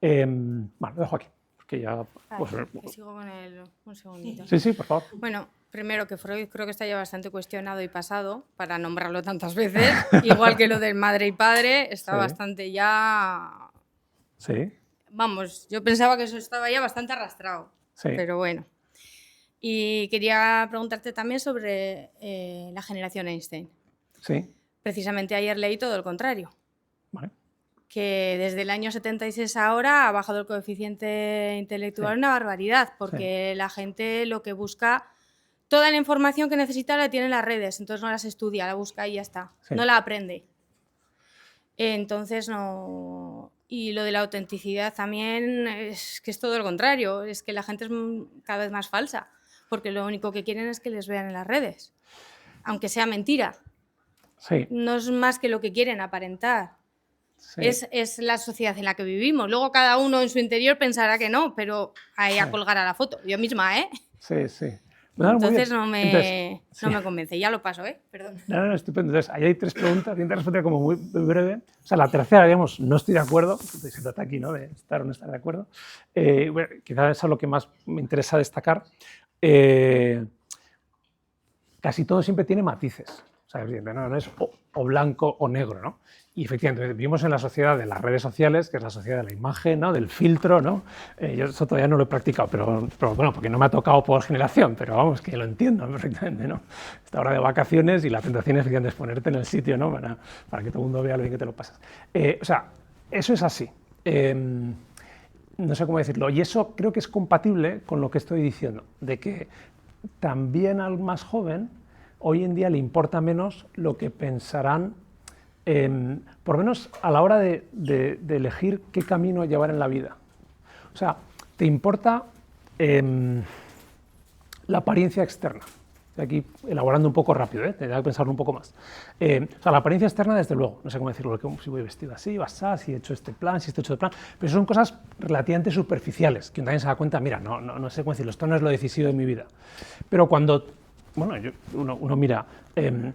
Bueno, lo dejo aquí. Que ya, pues, sigo con un segundito. Sí, por favor. Bueno, primero que Freud creo que está ya bastante cuestionado y pasado, para nombrarlo tantas veces, igual que lo del madre y padre, está bastante ya... Sí. Vamos, yo pensaba que eso estaba ya bastante arrastrado, pero bueno. Y quería preguntarte también sobre la generación Einstein. Sí. Precisamente ayer leí todo lo contrario. Vale. Que desde el año 76 a ahora ha bajado el coeficiente intelectual una barbaridad, porque la gente lo que busca, toda la información que necesita la tiene en las redes, entonces no las estudia, la busca y ya está, no la aprende. Entonces no... Y lo de la autenticidad también es que es todo lo contrario, es que la gente es cada vez más falsa, porque lo único que quieren es que les vean en las redes, aunque sea mentira. Sí. No es más que lo que quieren, aparentar. Sí. Es la sociedad en la que vivimos. Luego cada uno en su interior pensará que no, pero ahí a colgar a la foto. Yo misma, ¿eh? Sí, sí. Entonces no me convence. Ya lo paso, ¿eh? Perdón. No, estupendo. Entonces, ahí hay 3 preguntas. Intento responder como muy breve. O sea, la tercera, digamos, no estoy de acuerdo. Se trata aquí, ¿no?, de estar o no estar de acuerdo. Bueno, quizás eso es lo que más me interesa destacar. Casi todo siempre tiene matices. O sea, no es o blanco o negro, ¿no? Y efectivamente, vivimos en la sociedad de las redes sociales, que es la sociedad de la imagen, ¿no?, del filtro, ¿no? Yo eso todavía no lo he practicado, pero bueno, porque no me ha tocado por generación, pero vamos, que lo entiendo perfectamente, ¿no? Esta hora de vacaciones y la tentación efectivamente es ponerte en el sitio, ¿no?, para que todo el mundo vea lo bien que te lo pasas. O sea, eso es así. No sé cómo decirlo. Y eso creo que es compatible con lo que estoy diciendo, de que también al más joven hoy en día le importa menos lo que pensarán, por lo menos a la hora de elegir qué camino llevar en la vida. O sea, te importa la apariencia externa. Aquí elaborando un poco rápido, tendría que pensarlo un poco más. O sea, la apariencia externa, desde luego, no sé cómo decirlo, si voy vestido así, si he hecho este plan, si he hecho plan, pero son cosas relativamente superficiales, que uno también se da cuenta, mira, no sé cómo decirlo, esto no es lo decisivo de mi vida. Pero cuando, bueno, uno mira, puede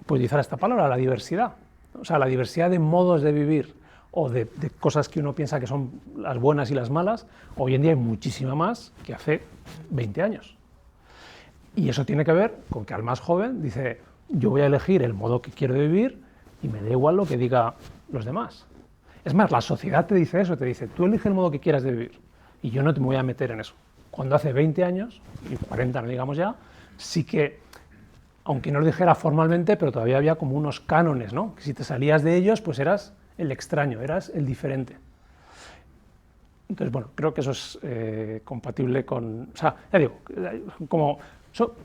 utilizar esta palabra, la diversidad. O sea, la diversidad de modos de vivir o de cosas que uno piensa que son las buenas y las malas, hoy en día hay muchísima más que hace 20 años. Y eso tiene que ver con que al más joven dice, yo voy a elegir el modo que quiero vivir y me da igual lo que diga los demás. Es más, la sociedad te dice eso, te dice, tú elige el modo que quieras de vivir y yo no te voy a meter en eso. Cuando hace 20 años, y 40 no digamos ya, sí que, aunque no lo dijera formalmente, pero todavía había como unos cánones, ¿no? Que si te salías de ellos, pues eras el extraño, eras el diferente. Entonces, bueno, creo que eso es compatible con... O sea, ya digo, como...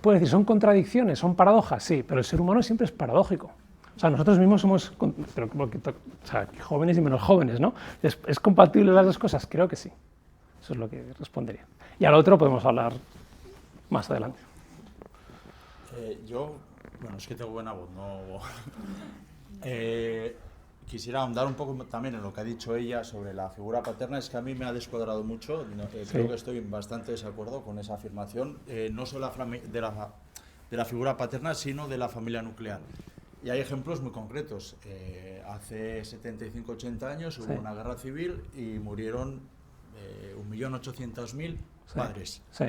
puede decir, ¿son contradicciones? ¿Son paradojas? Sí, pero el ser humano siempre es paradójico. O sea, nosotros mismos somos... Pero, o sea, jóvenes y menos jóvenes, ¿no? ¿Es compatible las dos cosas? Creo que sí. Eso es lo que respondería. Y al otro podemos hablar más adelante. Bueno, es que tengo buena voz, no... Quisiera ahondar un poco también en lo que ha dicho ella sobre la figura paterna. Es que a mí me ha descuadrado mucho, creo que estoy en bastante desacuerdo con esa afirmación, no solo de la figura paterna, sino de la familia nuclear. Y hay ejemplos muy concretos. Hace 75-80 años hubo una guerra civil y murieron 1.800.000 padres. Sí.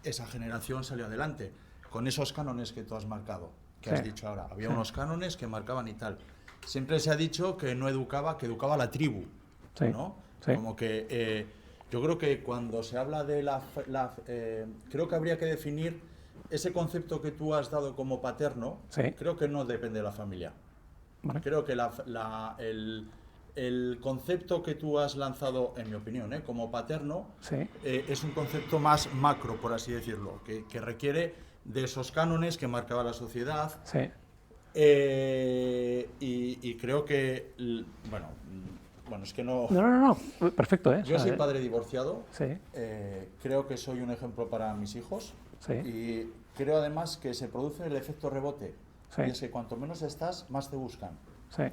Esa generación salió adelante, con esos cánones que tú has marcado, que Sí. has dicho ahora. Había unos cánones que marcaban y tal. Siempre se ha dicho que no educaba, que educaba a la tribu, Sí. ¿no? Sí. Como que yo creo que cuando se habla de creo que habría que definir ese concepto que tú has dado como paterno, Sí. creo que no depende de la familia. Vale. Creo que el concepto que tú has lanzado, en mi opinión, como paterno, Sí. es un concepto más macro, por así decirlo, que requiere de esos cánones que marcaba la sociedad. Sí. Y creo que, bueno, es que no... No, perfecto, ¿eh? Yo O sea, soy padre divorciado, Sí. creo que soy un ejemplo para mis hijos Sí. y creo además que se produce el efecto rebote. Sí. Y es que cuanto menos estás, más te buscan. Sí.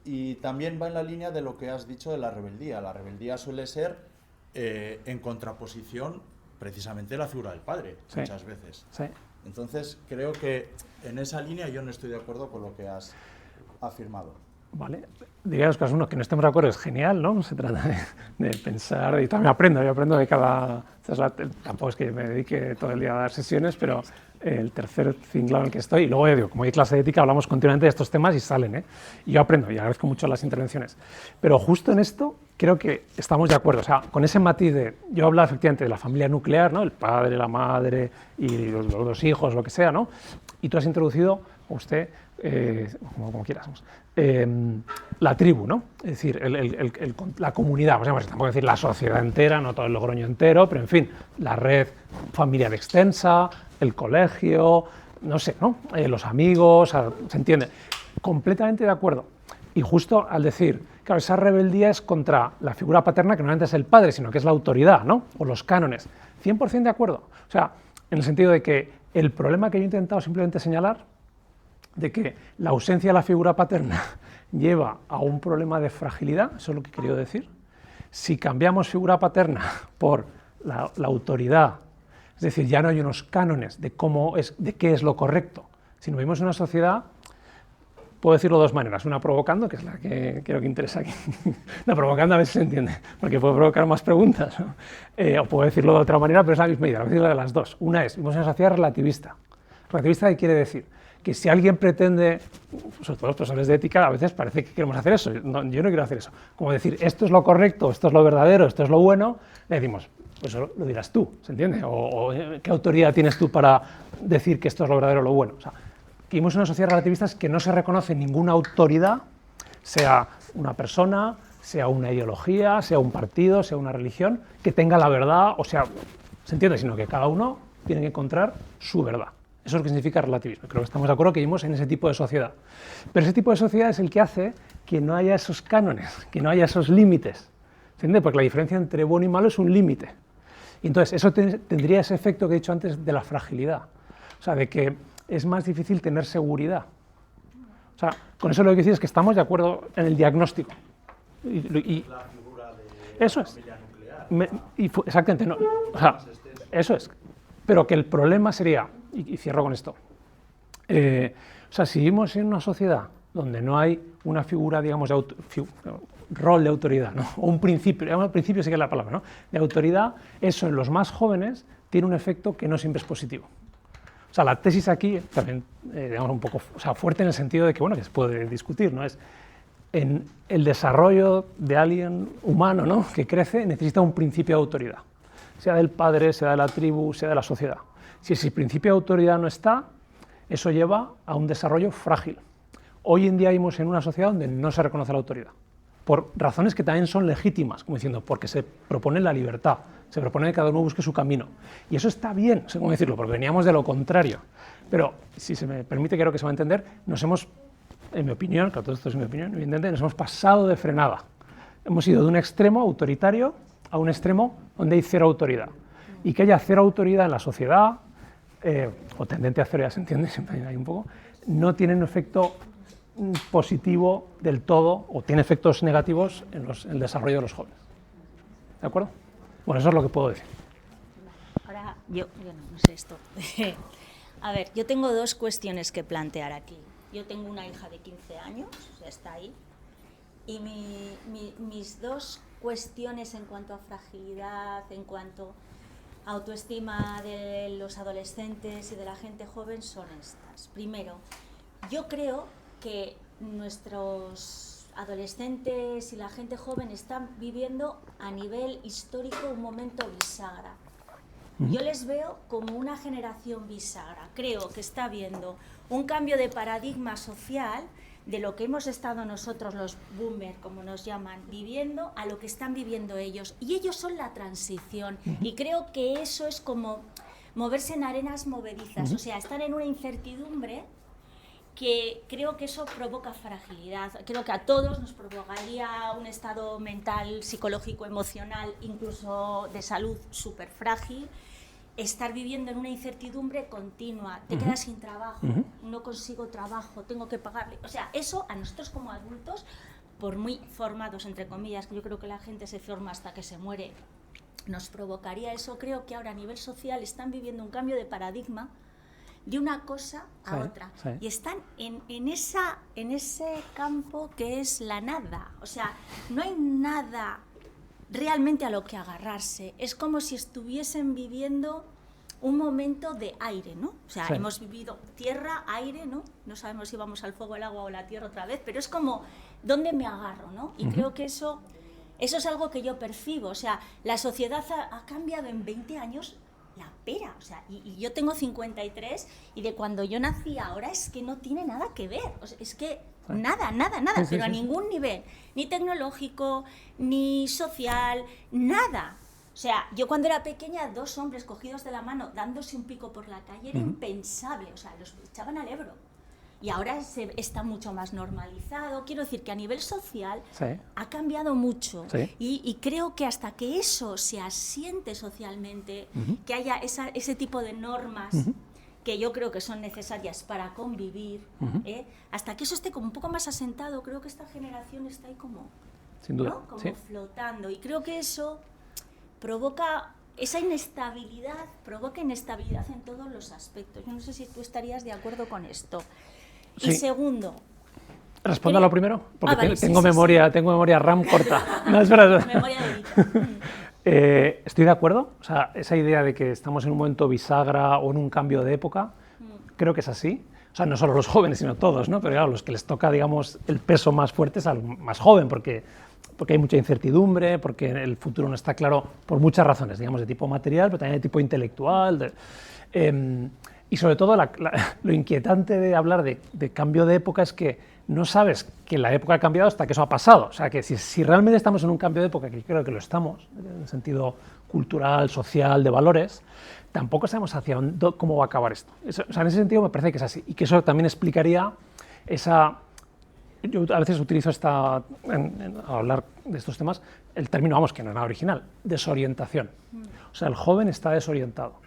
Y también va en la línea de lo que has dicho de la rebeldía. La rebeldía suele ser en contraposición precisamente a la figura del padre, Sí. muchas veces. Sí. Entonces creo que en esa línea yo no estoy de acuerdo con lo que has afirmado. Vale. Diría dos cosas. Uno, que no estemos de acuerdo es genial, ¿no? Se trata de pensar, y también yo aprendo de cada... Tampoco es que me dedique todo el día a dar sesiones, pero el tercer cinglado en el que estoy, y luego ya digo, como hay clase de ética, hablamos continuamente de estos temas y salen, ¿eh? Y yo aprendo, y agradezco mucho las intervenciones. Pero justo en esto creo que estamos de acuerdo, o sea, con ese matiz de... Yo hablaba efectivamente de la familia nuclear, ¿no? El padre, la madre y los dos hijos, lo que sea, ¿no? Y tú has introducido, usted, como quieras, la tribu, ¿no? Es decir, la comunidad, vamos a tampoco decir la sociedad entera, no todo el Logroño entero, pero en fin, la red familiar extensa, el colegio, no sé, ¿no? Los amigos, ¿se entiende? Completamente de acuerdo. Y justo al decir, claro, esa rebeldía es contra la figura paterna, que no es el padre, sino que es la autoridad, ¿no? O los cánones. 100% de acuerdo. O sea, en el sentido de que el problema que yo he intentado simplemente señalar, de que la ausencia de la figura paterna lleva a un problema de fragilidad, eso es lo que he querido decir. Si cambiamos figura paterna por la autoridad, es decir, ya no hay unos cánones de qué es lo correcto, sino vivimos en una sociedad, puedo decirlo de dos maneras, una provocando, que es la que creo que interesa aquí, no, provocando a veces se entiende, porque puede provocar más preguntas, ¿no? O puedo decirlo de otra manera, pero es la misma idea, voy a decirlo de las dos. Una es, vivimos en una sociedad relativista. ¿Relativista qué quiere decir? Que si alguien pretende, sobre todo los profesores de ética, a veces parece que queremos hacer eso. No, yo no quiero hacer eso. Como decir, esto es lo correcto, esto es lo verdadero, esto es lo bueno, le decimos, pues eso lo dirás tú, ¿se entiende? O ¿qué autoridad tienes tú para decir que esto es lo verdadero o lo bueno? O sea, que vivimos en una sociedad relativista es que no se reconoce ninguna autoridad, sea una persona, sea una ideología, sea un partido, sea una religión, que tenga la verdad, o sea, ¿se entiende? Sino que cada uno tiene que encontrar su verdad. Eso es lo que significa relativismo. Creo que estamos de acuerdo que vivimos en ese tipo de sociedad. Pero ese tipo de sociedad es el que hace que no haya esos cánones, que no haya esos límites. ¿Se entiende? Porque la diferencia entre bueno y malo es un límite. Y entonces eso tendría ese efecto que he dicho antes de la fragilidad. O sea, de que es más difícil tener seguridad. O sea, con eso lo que quiero decir es que estamos de acuerdo en el diagnóstico. La figura de eso la es. familia nuclear. Exactamente, no. O sea, eso es. Pero que el problema sería, y cierro con esto, o sea, si vivimos en una sociedad donde no hay una figura, digamos, rol de autoridad, ¿no? O un principio, digamos, principio sí que es la palabra, ¿no? De autoridad, eso en los más jóvenes tiene un efecto que no siempre es positivo. O sea, la tesis aquí también, digamos, un poco, o sea, fuerte en el sentido de que, bueno, que se puede discutir, ¿no? Es en el desarrollo de alguien humano, ¿no? Que crece, necesita un principio de autoridad, sea del padre, sea de la tribu, sea de la sociedad. Si ese principio de autoridad no está, eso lleva a un desarrollo frágil. Hoy en día vivimos en una sociedad donde no se reconoce la autoridad, por razones que también son legítimas, como diciendo, porque se propone la libertad, se propone que cada uno busque su camino. Y eso está bien, no sé cómo decirlo, porque veníamos de lo contrario. Pero, si se me permite, creo que se va a entender, nos hemos, en mi opinión, claro, todo esto es mi opinión, evidentemente, nos hemos pasado de frenada. Hemos ido de un extremo autoritario a un extremo donde hay cero autoridad. Y que haya cero autoridad en la sociedad, o tendente a cero, ya se entiende, siempre hay un poco, no tiene un efecto positivo del todo, o tiene efectos negativos en el desarrollo de los jóvenes. ¿De acuerdo? Bueno, eso es lo que puedo decir. Ahora, yo no sé esto. A ver, yo tengo dos cuestiones que plantear aquí. Yo tengo una hija de 15 años, o sea, está ahí, y mis dos cuestiones en cuanto a fragilidad, en cuanto a autoestima de los adolescentes y de la gente joven son estas. Primero, yo creo que nuestros adolescentes y la gente joven están viviendo a nivel histórico un momento bisagra. Yo les veo como una generación bisagra. Creo que está habiendo un cambio de paradigma social de lo que hemos estado nosotros, los boomers, como nos llaman, viviendo, a lo que están viviendo ellos. Y ellos son la transición. Y creo que eso es como moverse en arenas movedizas, o sea, estar en una incertidumbre que creo que eso provoca fragilidad. Creo que a todos nos provocaría un estado mental, psicológico, emocional, incluso de salud súper frágil. Estar viviendo en una incertidumbre continua, te quedas sin trabajo, no consigo trabajo, tengo que pagarle. O sea, eso a nosotros como adultos, por muy formados, entre comillas, que yo creo que la gente se forma hasta que se muere, nos provocaría eso. Creo que ahora a nivel social están viviendo un cambio de paradigma de una cosa a otra. Y están en ese campo que es la nada. O sea, no hay nada realmente a lo que agarrarse. Es como si estuviesen viviendo un momento de aire, ¿no? O sea, hemos vivido tierra, aire, ¿no? No sabemos si vamos al fuego, el agua o la tierra otra vez, pero es como, ¿dónde me agarro, no? Y creo que eso es algo que yo percibo. O sea, la sociedad ha cambiado en 20 años la pera. O sea, y yo tengo 53 y de cuando yo nací ahora es que no tiene nada que ver. O sea, es que nada, pero a ningún nivel, ni tecnológico, ni social, nada. O sea, yo cuando era pequeña, 2 hombres cogidos de la mano dándose un pico por la calle era impensable, o sea, los echaban al Ebro. Y ahora está mucho más normalizado. Quiero decir que a nivel social ha cambiado mucho. Y creo que hasta que eso se asiente socialmente, que haya ese tipo de normas que yo creo que son necesarias para convivir, hasta que eso esté como un poco más asentado, creo que esta generación está ahí como, sin duda, ¿no? Como flotando. Y creo que eso provoca esa inestabilidad, en todos los aspectos. Yo no sé si tú estarías de acuerdo con esto. Y segundo... ¿Respondo a lo primero? Porque tengo memoria RAM corta. No, espera. Memoria de estoy de acuerdo. O sea, esa idea de que estamos en un momento bisagra o en un cambio de época, creo que es así. O sea, no solo los jóvenes, sino todos, ¿no? Pero claro, los que les toca, digamos, el peso más fuerte es al más joven, porque hay mucha incertidumbre, porque el futuro no está claro por muchas razones, digamos, de tipo material, pero también de tipo intelectual. Y sobre todo lo inquietante de hablar de cambio de época es que no sabes que la época ha cambiado hasta que eso ha pasado. O sea, que si realmente estamos en un cambio de época, que creo que lo estamos, en el sentido cultural, social, de valores, tampoco sabemos hacia cómo va a acabar esto. O sea, en ese sentido me parece que es así. Y que eso también explicaría esa... Yo a veces utilizo a hablar de estos temas, el término, vamos, que no es nada original, desorientación. O sea, el joven está desorientado.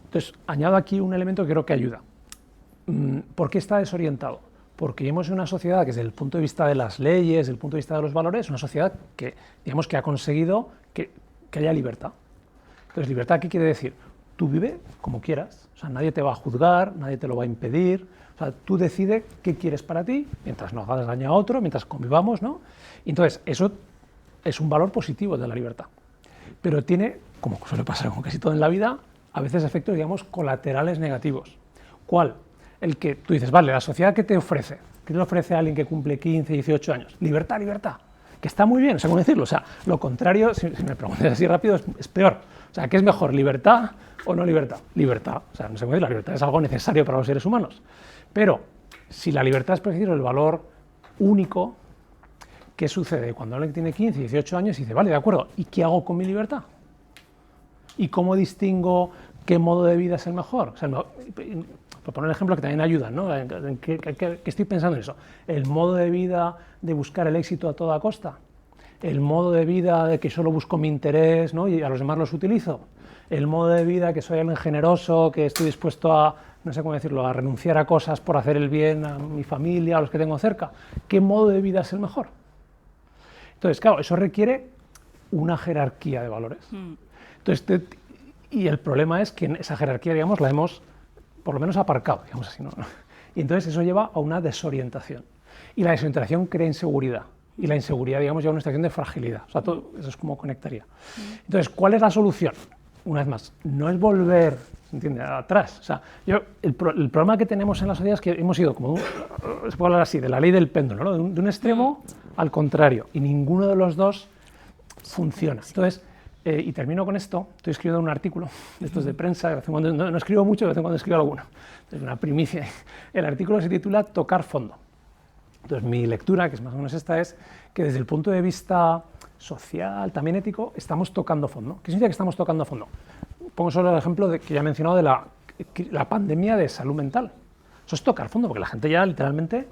Entonces, añado aquí un elemento que creo que ayuda. ¿Por qué está desorientado? Porque vivimos en una sociedad que desde el punto de vista de las leyes, desde el punto de vista de los valores, una sociedad que, digamos, que ha conseguido que haya libertad. Entonces, libertad, ¿qué quiere decir? Tú vive como quieras, o sea, nadie te va a juzgar, nadie te lo va a impedir, o sea, tú decides qué quieres para ti, mientras no hagas daño a otro, mientras convivamos, ¿no? Y entonces, eso es un valor positivo de la libertad. Pero tiene, como suele pasar con casi todo en la vida, a veces efectos, digamos, colaterales negativos. ¿Cuál? El que tú dices, vale, la sociedad ¿qué te ofrece? ¿Qué te ofrece a alguien que cumple 15, 18 años? Libertad, que está muy bien, no sé cómo decirlo, o sea, lo contrario, si me preguntas así rápido, es peor. O sea, ¿qué es mejor, libertad o no libertad? Libertad, o sea, no sé cómo decir, la libertad es algo necesario para los seres humanos. Pero, si la libertad es, por decirlo, el valor único, ¿qué sucede? Cuando alguien tiene 15, 18 años y dice, vale, de acuerdo, ¿y qué hago con mi libertad? ¿Y cómo distingo qué modo de vida es el mejor? O sea, por poner un ejemplo que también ayuda, ¿no? ¿Qué estoy pensando en eso? ¿El modo de vida de buscar el éxito a toda costa? ¿El modo de vida de que solo busco mi interés, ¿no? Y a los demás los utilizo? ¿El modo de vida que soy alguien generoso, que estoy dispuesto a, no sé cómo decirlo, a renunciar a cosas por hacer el bien a mi familia, a los que tengo cerca? ¿Qué modo de vida es el mejor? Entonces, claro, eso requiere una jerarquía de valores. Entonces, y el problema es que esa jerarquía, digamos, la hemos por lo menos aparcado, digamos así, ¿no? Y entonces eso lleva a una desorientación. Y la desorientación crea inseguridad. y la inseguridad, digamos, lleva a una situación de fragilidad. O sea, todo eso es como conectaría. Entonces, ¿cuál es la solución? Una vez más, no es volver, ¿entiendes?, atrás. O sea, el problema que tenemos en la sociedad es que hemos ido, como se puede hablar así, de la ley del péndulo, ¿no? De un extremo al contrario, y ninguno de los dos funciona. Entonces, y termino con esto, estoy escribiendo un artículo de estos de prensa, de vez en cuando, no escribo mucho, de vez en cuando escribo alguno. Entonces, una primicia. El artículo se titula Tocar fondo. Entonces, mi lectura, que es más o menos esta, es que desde el punto de vista social, también ético, estamos tocando fondo. ¿Qué significa que estamos tocando fondo? Pongo solo el ejemplo que ya he mencionado de la pandemia de salud mental. Eso es tocar fondo, porque la gente ya literalmente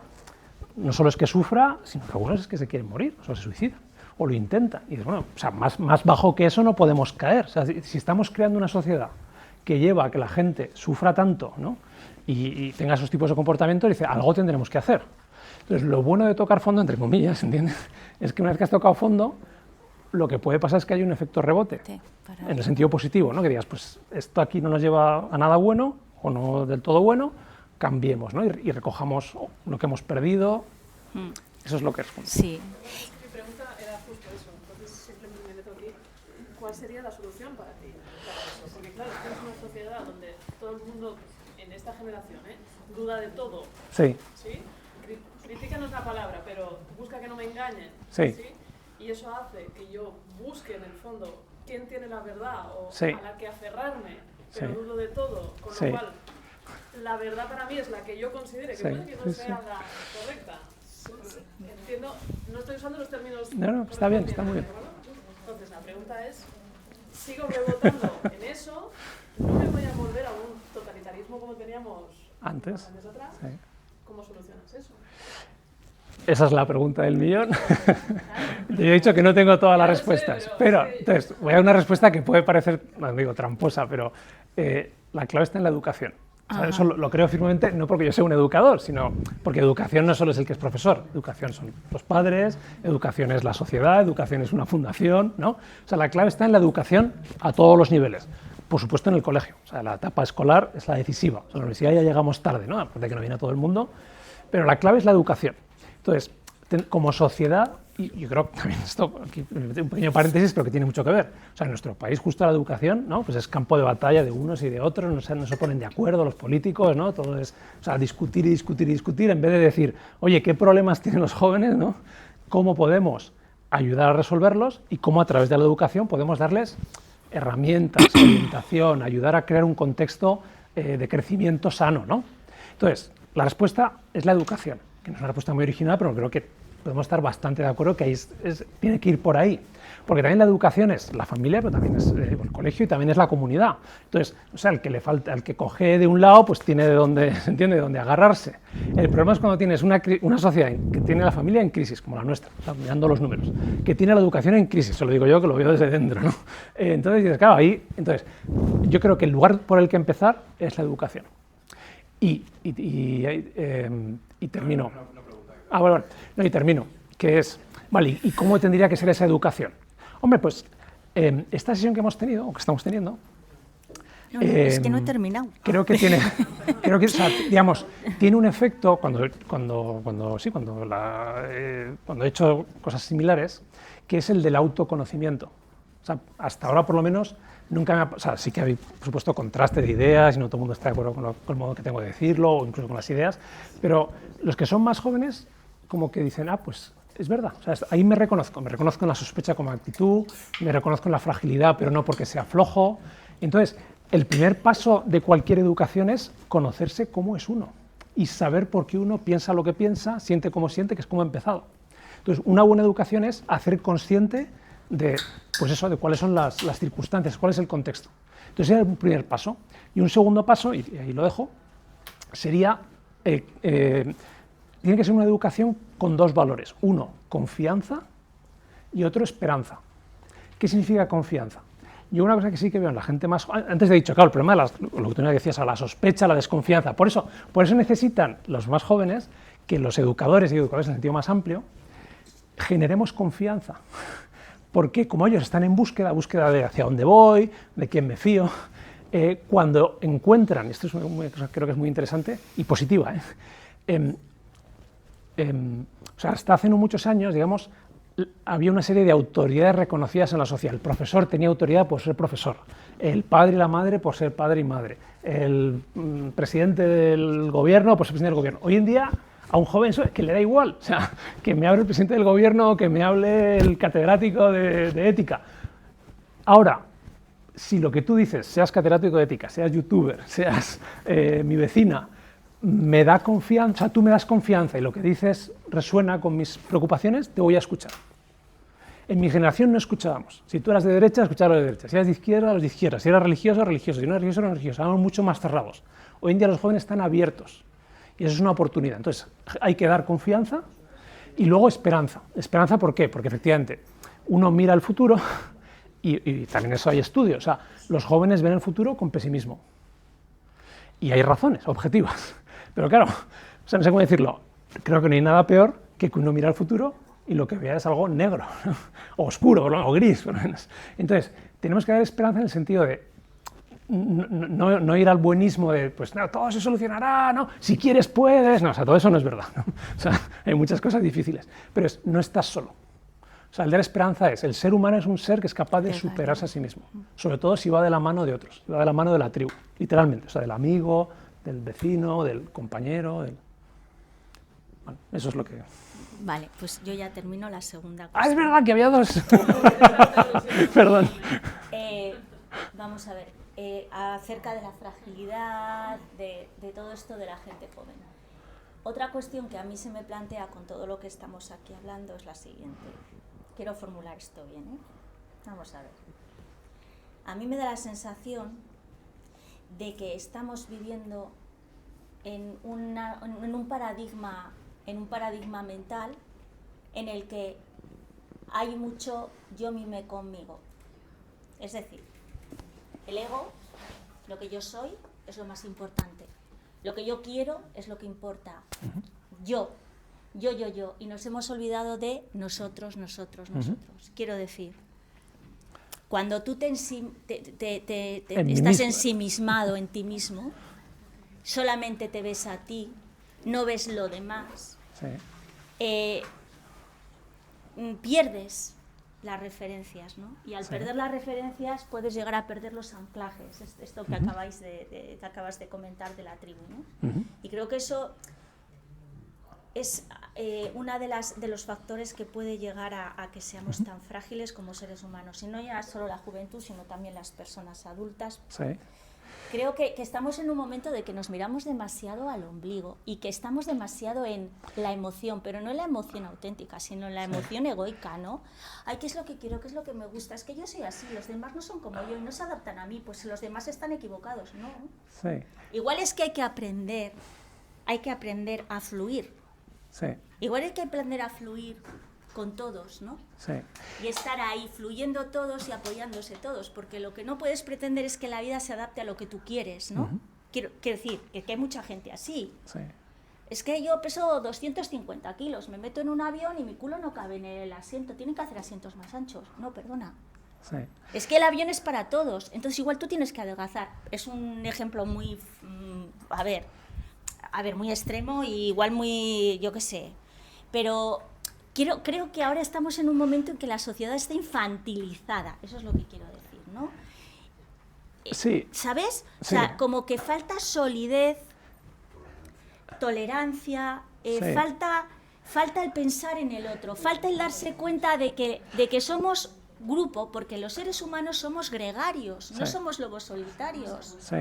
no solo es que sufra, sino que algunos es que se quieren morir, o se suicidan, o lo intentan. Y dices, bueno, o sea, más bajo que eso no podemos caer. O sea, si estamos creando una sociedad que lleva a que la gente sufra tanto, ¿no?, y tenga esos tipos de comportamientos, dice, algo tendremos que hacer. Entonces, lo bueno de tocar fondo, entre comillas, ¿entiendes?, es que una vez que has tocado fondo, lo que puede pasar es que hay un efecto rebote, en el sentido positivo, ¿no?, que digas, pues esto aquí no nos lleva a nada bueno, o no del todo bueno, cambiemos, ¿no?, y recojamos lo que hemos perdido. Eso es lo que es fondo. Sí. Mi pregunta era justo eso, entonces simplemente me meto aquí. ¿Cuál sería la solución para ti, para eso? Porque claro, es una sociedad donde todo el mundo, en esta generación, duda de todo. Sí. ¿Sí? Crítica no es la palabra, pero busca que no me engañen. Sí. ¿Sí? Y eso hace que yo busque en el fondo quién tiene la verdad o Sí. a la que aferrarme, pero Sí. dudo de todo, con Sí. lo cual la verdad para mí es la que yo considere, que Sí. puede que no Sí, sea la correcta. Entiendo, no estoy usando los términos. No, está bien, está muy bien. ¿De acuerdo? Entonces, la pregunta es, sigo rebotando en eso, no me voy a volver a un totalitarismo como teníamos Antes. atrás. Sí. ¿Cómo solucionas eso? Esa es la pregunta del millón. Yo he dicho que no tengo todas las Ya lo sé, respuestas, pero pero entonces, voy a dar una respuesta que puede parecer, no digo tramposa, pero la clave está en la educación. O sea, eso lo creo firmemente, no porque yo sea un educador, sino porque educación no solo es el que es profesor, educación son los padres, educación es la sociedad, educación es una fundación, ¿no? O sea, la clave está en la educación a todos los niveles. Por supuesto en el colegio, o sea, la etapa escolar es la decisiva. O sea, en la universidad ya llegamos tarde, ¿no?, aparte de que no viene todo el mundo, pero la clave es la educación. Entonces, como sociedad, y yo creo que también esto, aquí, un pequeño paréntesis, pero que tiene mucho que ver. O sea, en nuestro país justo la educación, ¿no?, pues es campo de batalla de unos y de otros, no se ponen de acuerdo los políticos, ¿no?, todo es, o sea, discutir y discutir y discutir, en vez de decir, oye, ¿qué problemas tienen los jóvenes?, ¿no?, ¿cómo podemos ayudar a resolverlos? Y cómo a través de la educación podemos darles herramientas, orientación, ayudar a crear un contexto de crecimiento sano, ¿no? Entonces, la respuesta es la educación, que no es una respuesta muy original, pero creo que podemos estar bastante de acuerdo que ahí tiene que ir por ahí, porque también la educación es la familia, pero también es el colegio y también es la comunidad. Entonces, o sea, el que le falta, el que coge de un lado, pues tiene de dónde, ¿se entiende?, de dónde agarrarse. El problema es cuando tienes una sociedad que tiene la familia en crisis, como la nuestra, o sea, mirando los números, que tiene la educación en crisis, eso lo digo yo que lo veo desde dentro, ¿no? Entonces dices, claro, ahí, entonces, yo creo que el lugar por el que empezar es la educación. Y termino. Bueno, y termino, que es, vale, ¿y cómo tendría que ser esa educación? Hombre, pues, esta sesión que hemos tenido, o que estamos teniendo... No, es que no he terminado. Creo que tiene, o sea, digamos, tiene un efecto, cuando he hecho cosas similares, que es el del autoconocimiento. O sea, hasta ahora, por lo menos, nunca me ha... O sea, sí que hay, por supuesto, contraste de ideas, y no todo el mundo está de acuerdo con el modo que tengo de decirlo, o incluso con las ideas, pero los que son más jóvenes, como que dicen, pues es verdad, o sea, ahí me reconozco en la sospecha como actitud, me reconozco en la fragilidad, pero no porque sea flojo. Entonces, el primer paso de cualquier educación es conocerse cómo es uno y saber por qué uno piensa lo que piensa, siente como siente, que es como ha empezado. Entonces, una buena educación es hacer consciente de, pues eso, de cuáles son las circunstancias, cuál es el contexto. Entonces, ese es un primer paso. Y un segundo paso, y ahí lo dejo, sería, tiene que ser una educación con dos valores. Uno, confianza, y otro, esperanza. ¿Qué significa confianza? Yo una cosa que sí que veo en la gente más... Antes he dicho, claro, el problema de lo que tú decías, la sospecha, la desconfianza. Por eso necesitan los más jóvenes que los educadores, y educadores en el sentido más amplio, generemos confianza. Porque como ellos están en búsqueda de hacia dónde voy, de quién me fío, cuando encuentran, esto es creo que es muy interesante y positiva, o sea, hasta hace no muchos años, digamos, había una serie de autoridades reconocidas en la sociedad. El profesor tenía autoridad por ser profesor, el padre y la madre por ser padre y madre, el presidente del gobierno por ser presidente del gobierno. Hoy en día, a un joven eso es que le da igual, o sea, que me hable el presidente del gobierno, que me hable el catedrático de ética. Ahora, si lo que tú dices, seas catedrático de ética, seas youtuber, seas mi vecina, me da confianza, tú me das confianza y lo que dices resuena con mis preocupaciones, te voy a escuchar. En mi generación no escuchábamos. Si tú eras de derecha, escuchabas a los de derecha. Si eras de izquierda, a los de izquierda. Si eras religioso, religioso. Si no eras religioso, no religioso. Éramos mucho más cerrados. Hoy en día los jóvenes están abiertos y eso es una oportunidad. Entonces, hay que dar confianza y luego esperanza. ¿Esperanza por qué? Porque efectivamente uno mira el futuro y también eso hay estudios. O sea, los jóvenes ven el futuro con pesimismo. Y hay razones objetivas. Pero claro, o sea, no sé cómo decirlo, creo que no hay nada peor que uno mira al futuro y lo que vea es algo negro, ¿no? O oscuro, o gris, por lo menos. Entonces, tenemos que dar esperanza en el sentido de no ir al buenismo de, pues no, todo se solucionará, ¿no? Si quieres puedes, no, o sea, todo eso no es verdad, ¿no? O sea, hay muchas cosas difíciles, pero no estás solo. O sea, el dar esperanza es, el ser humano es un ser que es capaz de superarse a sí mismo, sobre todo si va de la mano de otros, si va de la mano de la tribu, literalmente, o sea, del amigo, del vecino, del compañero, Bueno, eso es lo que... Vale, pues yo ya termino la segunda Ah, cuestión. es verdad que había dos. Perdón. Vamos a ver, acerca de la fragilidad, de todo esto de la gente joven. Otra cuestión que a mí se me plantea con todo lo que estamos aquí hablando es la siguiente. Quiero formular esto bien, ¿eh? Vamos a ver. A mí me da la sensación de que estamos viviendo en un paradigma mental en el que hay mucho yo mime conmigo. Es decir, el ego, lo que yo soy, es lo más importante. Lo que yo quiero es lo que importa. Yo. Y nos hemos olvidado de nosotros. Quiero decir, cuando tú estás ensimismado en ti mismo, solamente te ves a ti, no ves lo demás, Sí. Pierdes las referencias, ¿no? Y al perder las referencias puedes llegar a perder los anclajes, esto que acabas de comentar de la tribu, ¿no? Y creo que eso es una de los factores que puede llegar a que seamos tan frágiles como seres humanos, y no ya solo la juventud, sino también las personas adultas. Sí. Creo que estamos en un momento de que nos miramos demasiado al ombligo y que estamos demasiado en la emoción, pero no en la emoción auténtica, sino en la emoción egoica, ¿no? Ay, ¿qué es lo que quiero? ¿Qué es lo que me gusta? Es que yo soy así, los demás no son como yo y no se adaptan a mí, pues los demás están equivocados, ¿no? Sí. Igual es que hay que aprender a fluir. Sí. Igual hay que aprender a fluir con todos, ¿no? Sí. Y estar ahí fluyendo todos y apoyándose todos, porque lo que no puedes pretender es que la vida se adapte a lo que tú quieres, ¿no? Quiero decir, que hay mucha gente así. Sí. Es que yo peso 250 kilos, me meto en un avión y mi culo no cabe en el asiento, tienen que hacer asientos más anchos. No, perdona. Sí. Es que el avión es para todos, entonces igual tú tienes que adelgazar. Es un ejemplo muy, muy extremo y igual muy, yo qué sé, pero creo que ahora estamos en un momento en que la sociedad está infantilizada, eso es lo que quiero decir, ¿no? Sí. ¿Sabes? O Sí. sea, como que falta solidez, tolerancia, falta el pensar en el otro, falta el darse cuenta de que somos grupo, porque los seres humanos somos gregarios, no Sí. somos lobos solitarios. Sí.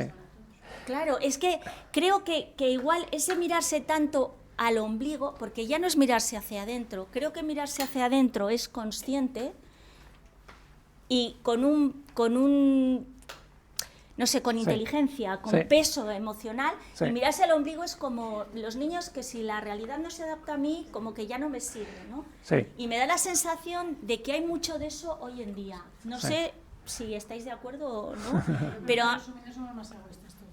Claro, es que creo que igual ese mirarse tanto al ombligo, porque ya no es mirarse hacia adentro, creo que mirarse hacia adentro es consciente y con inteligencia, con Sí. peso emocional, Sí. y mirarse al ombligo es como los niños que si la realidad no se adapta a mí, como que ya no me sirve, ¿no? Sí. Y me da la sensación de que hay mucho de eso hoy en día. No Sí. sé si estáis de acuerdo o no, pero somos más egoístas todos.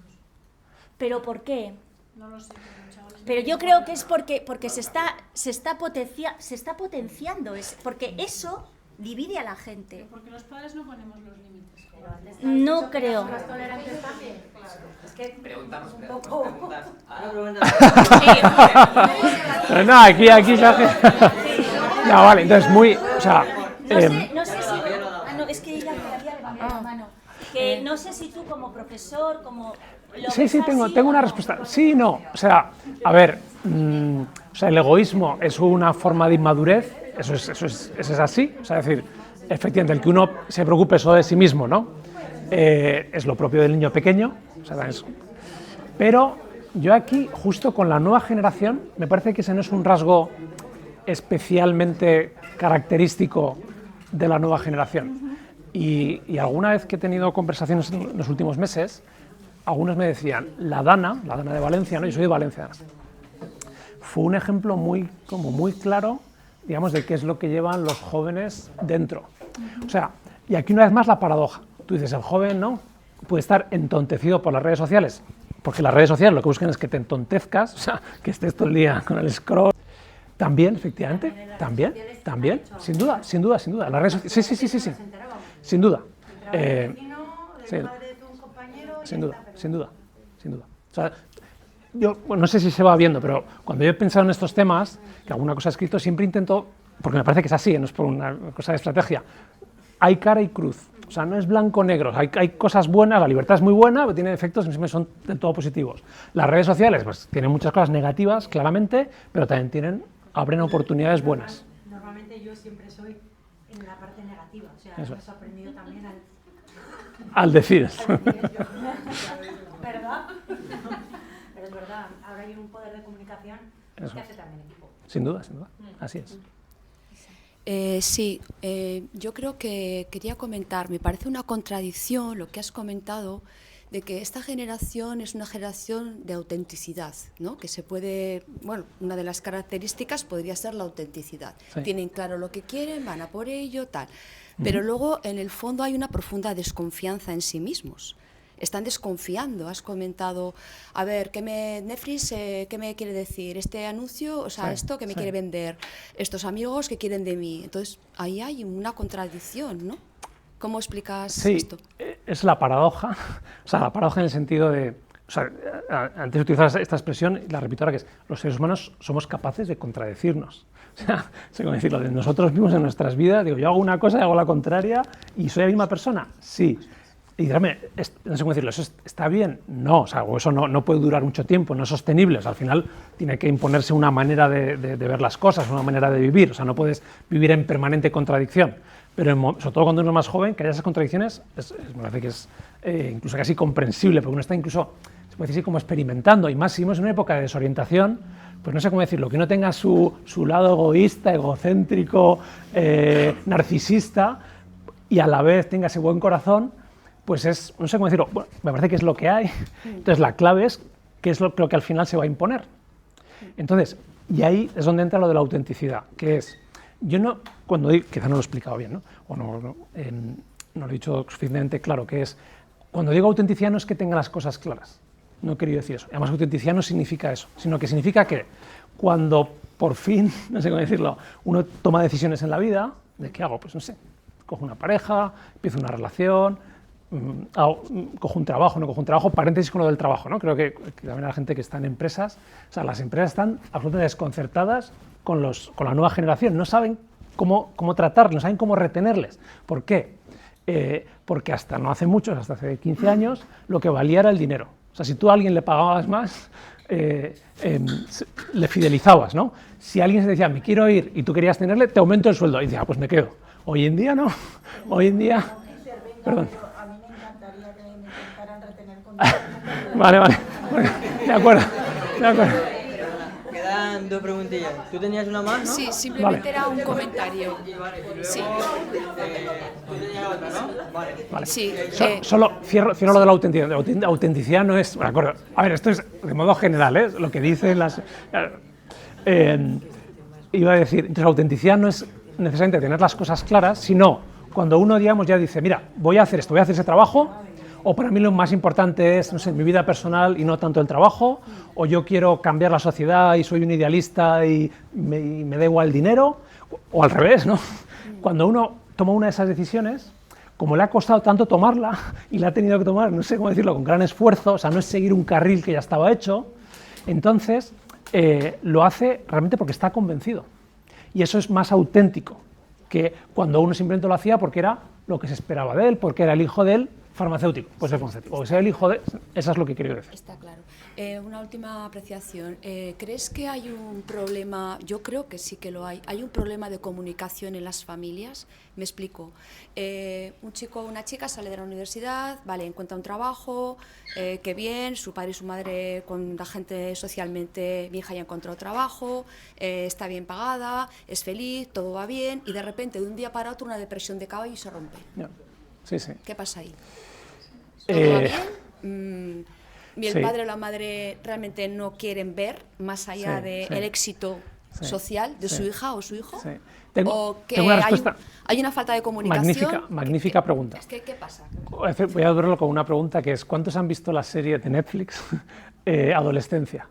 ¿pero por qué? No lo sé, pero chavales. Pero yo creo que es porque se está potenciando, porque eso divide a la gente. Porque los padres no ponemos los límites. No creo. Tolerantes también. Preguntamos un poco. Una pregunta. Pero no, aquí no, vale, entonces o sea, No sé si... no, es que ella me había levantado la mano. Que no sé si tú como profesor, como... sí, tengo una respuesta. Sí, no, o sea, a ver, o sea, el egoísmo es una forma de inmadurez, eso es así, o sea, es decir, efectivamente, el que uno se preocupe solo de sí mismo, ¿no? Es lo propio del niño pequeño, o sea, pero yo aquí, justo con la nueva generación, me parece que ese no es un rasgo especialmente característico de la nueva generación. Y alguna vez que he tenido conversaciones en los últimos meses, algunos me decían, la Dana de Valencia, ¿no? Yo soy de Valencia, fue un ejemplo muy claro, digamos, de qué es lo que llevan los jóvenes dentro. O sea, y aquí una vez más la paradoja. Tú dices, el joven, ¿no?, puede estar entontecido por las redes sociales, porque las redes sociales lo que buscan es que te entontezcez, o sea, que estés todo el día con el scroll. También, efectivamente, también, sin duda, las redes sociales, sí, sin duda. Sin duda. O sea, yo no sé si se va viendo, pero cuando yo he pensado en estos temas, que alguna cosa he escrito, siempre intento, porque me parece que es así, no es por una cosa de estrategia, hay cara y cruz, o sea, no es blanco-negro, hay cosas buenas, la libertad es muy buena, pero tiene efectos que siempre son del todo positivos. Las redes sociales, pues, tienen muchas cosas negativas, claramente, pero también abren oportunidades buenas. Normalmente yo siempre soy en la parte negativa, o sea, Eso. has aprendido también Al decir. ¿Verdad? Pero es verdad, ahora hay un poder de comunicación que hace también equipo. Sin duda, así es. Sí, yo creo que quería comentar, me parece una contradicción lo que has comentado de que esta generación es una generación de autenticidad, ¿no? Que se puede, bueno, una de las características podría ser la autenticidad. Sí. Tienen claro lo que quieren, van a por ello, tal. Pero luego, en el fondo, hay una profunda desconfianza en sí mismos. Están desconfiando. Has comentado, a ver, Netflix, ¿qué me quiere decir? Este anuncio, o sea, esto que me quiere vender, estos amigos que quieren de mí. Entonces, ahí hay una contradicción, ¿no? ¿Cómo explicas esto? Sí, es la paradoja, o sea, la paradoja en el sentido de, o sea, antes utilizaba esta expresión, y la repito ahora, que es, los seres humanos somos capaces de contradecirnos. O sea, sé cómo decirlo, de nosotros mismos en nuestras vidas, digo, yo hago una cosa y hago la contraria, y soy la misma persona, sí. Y dígame, no sé cómo decirlo, ¿eso está bien? No, o sea, eso no puede durar mucho tiempo, no es sostenible, o sea, al final tiene que imponerse una manera de ver las cosas, una manera de vivir, o sea, no puedes vivir en permanente contradicción, pero sobre todo cuando uno es más joven, que haya esas contradicciones, me parece que es incluso casi comprensible, porque uno está incluso, se puede decir, como experimentando, y más si vivimos en una época de desorientación, pues no sé cómo decirlo, que uno tenga su lado egoísta, egocéntrico, narcisista, y a la vez tenga ese buen corazón, pues es, no sé cómo decirlo, bueno, me parece que es lo que hay. Entonces la clave es qué es lo que al final se va a imponer. Entonces, y ahí es donde entra lo de la autenticidad, que es, yo no, cuando digo, quizá no lo he explicado bien, ¿no? O no lo he dicho suficientemente claro, que es, cuando digo autenticidad no es que tenga las cosas claras, no he querido decir eso. Además, autenticidad no significa eso, sino que significa que cuando por fin, no sé cómo decirlo, uno toma decisiones en la vida, ¿de qué hago? Pues no sé, cojo una pareja, empiezo una relación, cojo un trabajo, no cojo un trabajo, paréntesis con lo del trabajo, ¿no? Creo que también la gente que está en empresas, o sea, las empresas están absolutamente desconcertadas con la nueva generación, no saben cómo tratarles, no saben cómo retenerles. ¿Por qué? Porque hasta no hace mucho, hasta hace 15 años, lo que valía era el dinero. O sea, si tú a alguien le pagabas más, le fidelizabas, ¿no? Si alguien se decía, me quiero ir, y tú querías tenerle, te aumento el sueldo. Y decía, pues me quedo. Hoy en día no, hoy en día... Perdón. A mí me encantaría que me intentaran retener con Vale. De acuerdo. Quedan dos preguntillas. Tú tenías una más, ¿no? Sí, simplemente Vale. era un comentario. Vale, y luego, Sí. tú tenías otra, ¿no? Vale. Sí, Solo cierro lo de la autenticidad. La autenticidad no es... De acuerdo. A ver, esto es de modo general, ¿eh? Lo que dicen las... iba a decir, entonces la autenticidad no es necesariamente tener las cosas claras, sino cuando uno, digamos, ya dice, mira, voy a hacer esto, voy a hacer ese trabajo, o para mí lo más importante es, no sé, mi vida personal y no tanto el trabajo, o yo quiero cambiar la sociedad y soy un idealista y me da igual el dinero, o al revés, ¿no? Cuando uno toma una de esas decisiones, como le ha costado tanto tomarla y la ha tenido que tomar, no sé cómo decirlo, con gran esfuerzo, o sea, no es seguir un carril que ya estaba hecho, entonces lo hace realmente porque está convencido. Y eso es más auténtico que cuando uno simplemente lo hacía porque era lo que se esperaba de él, porque era el hijo del farmacéutico, pues el farmacéutico, o sea, el hijo de... Eso es lo que quiero decir. Está claro. Una última apreciación. ¿Crees que hay un problema? Yo creo que sí que lo hay. ¿Hay un problema de comunicación en las familias? Me explico. Un chico o una chica sale de la universidad, vale, encuentra un trabajo, qué bien, su padre y su madre con la gente socialmente, mi hija ya encontró trabajo, está bien pagada, es feliz, todo va bien, y de repente de un día para otro una depresión de caballo y se rompe. Sí, sí. ¿Qué pasa ahí? ¿Todo va bien? ¿Y el sí. padre o la madre realmente no quieren ver más allá Sí, del sí. exito Sí, social de sí. su hija o su hijo? Sí. ¿O que tengo una respuesta hay una falta de comunicación? magnífica pregunta. Es que, ¿qué pasa? Voy a verlo con una pregunta que es, ¿cuántos han visto la serie de Netflix Adolescencia?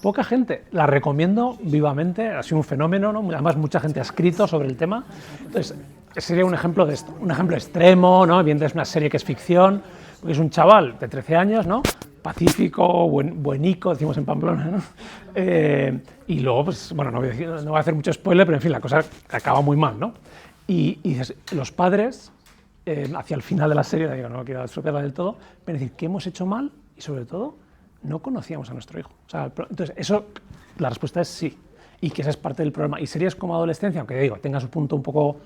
Poca gente. La recomiendo vivamente, ha sido un fenómeno, ¿no? Además mucha gente ha escrito sobre el tema. Entonces, sería un ejemplo de esto, un ejemplo extremo, ¿no? Bien, es una serie que es ficción, porque es un chaval de 13 años, ¿no? Pacífico, buenico, decimos en Pamplona, ¿no? Y luego, pues, bueno, no voy a hacer mucho spoiler, pero en fin, la cosa acaba muy mal, ¿no? Y dices, los padres, hacia el final de la serie, digo, no quiero estropearla del todo, pero decir, ¿qué hemos hecho mal? Y sobre todo, no conocíamos a nuestro hijo. O sea, entonces, eso, la respuesta es sí, y que esa es parte del problema. Y series como Adolescencia, aunque digo, tenga su punto un poco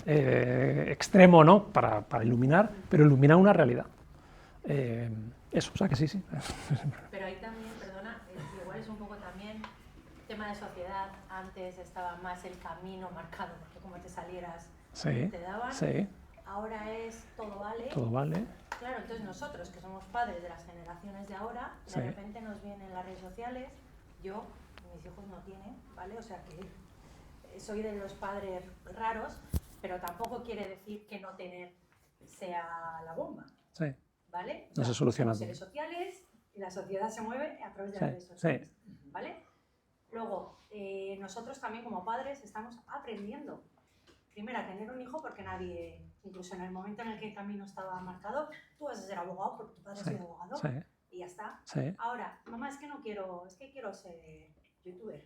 extremo, ¿no? Para iluminar, pero ilumina una realidad. Eso, o sea que sí, sí. Pero ahí también, perdona, igual es un poco también tema de sociedad. Antes estaba más el camino marcado, porque como te salieras, Sí, te daban. sí. Ahora es todo vale. Todo vale. Claro, entonces nosotros, que somos padres de las generaciones de ahora, Sí. de repente nos vienen las redes sociales. Yo, mis hijos no tienen, ¿vale? O sea que soy de los padres raros, pero tampoco quiere decir que no tener sea la bomba, Sí. ¿vale? No se soluciona somos todo. seres sociales y la sociedad se mueve a través de Sí, las redes sociales, sí. ¿vale? Luego, nosotros también como padres estamos aprendiendo. Primero, a tener un hijo porque nadie, incluso en el momento en el que el camino estaba marcado, tú vas a ser abogado porque tu padre ha sido abogado Sí. y ya está. Sí. Ahora, mamá, es que no quiero, es que quiero ser youtuber,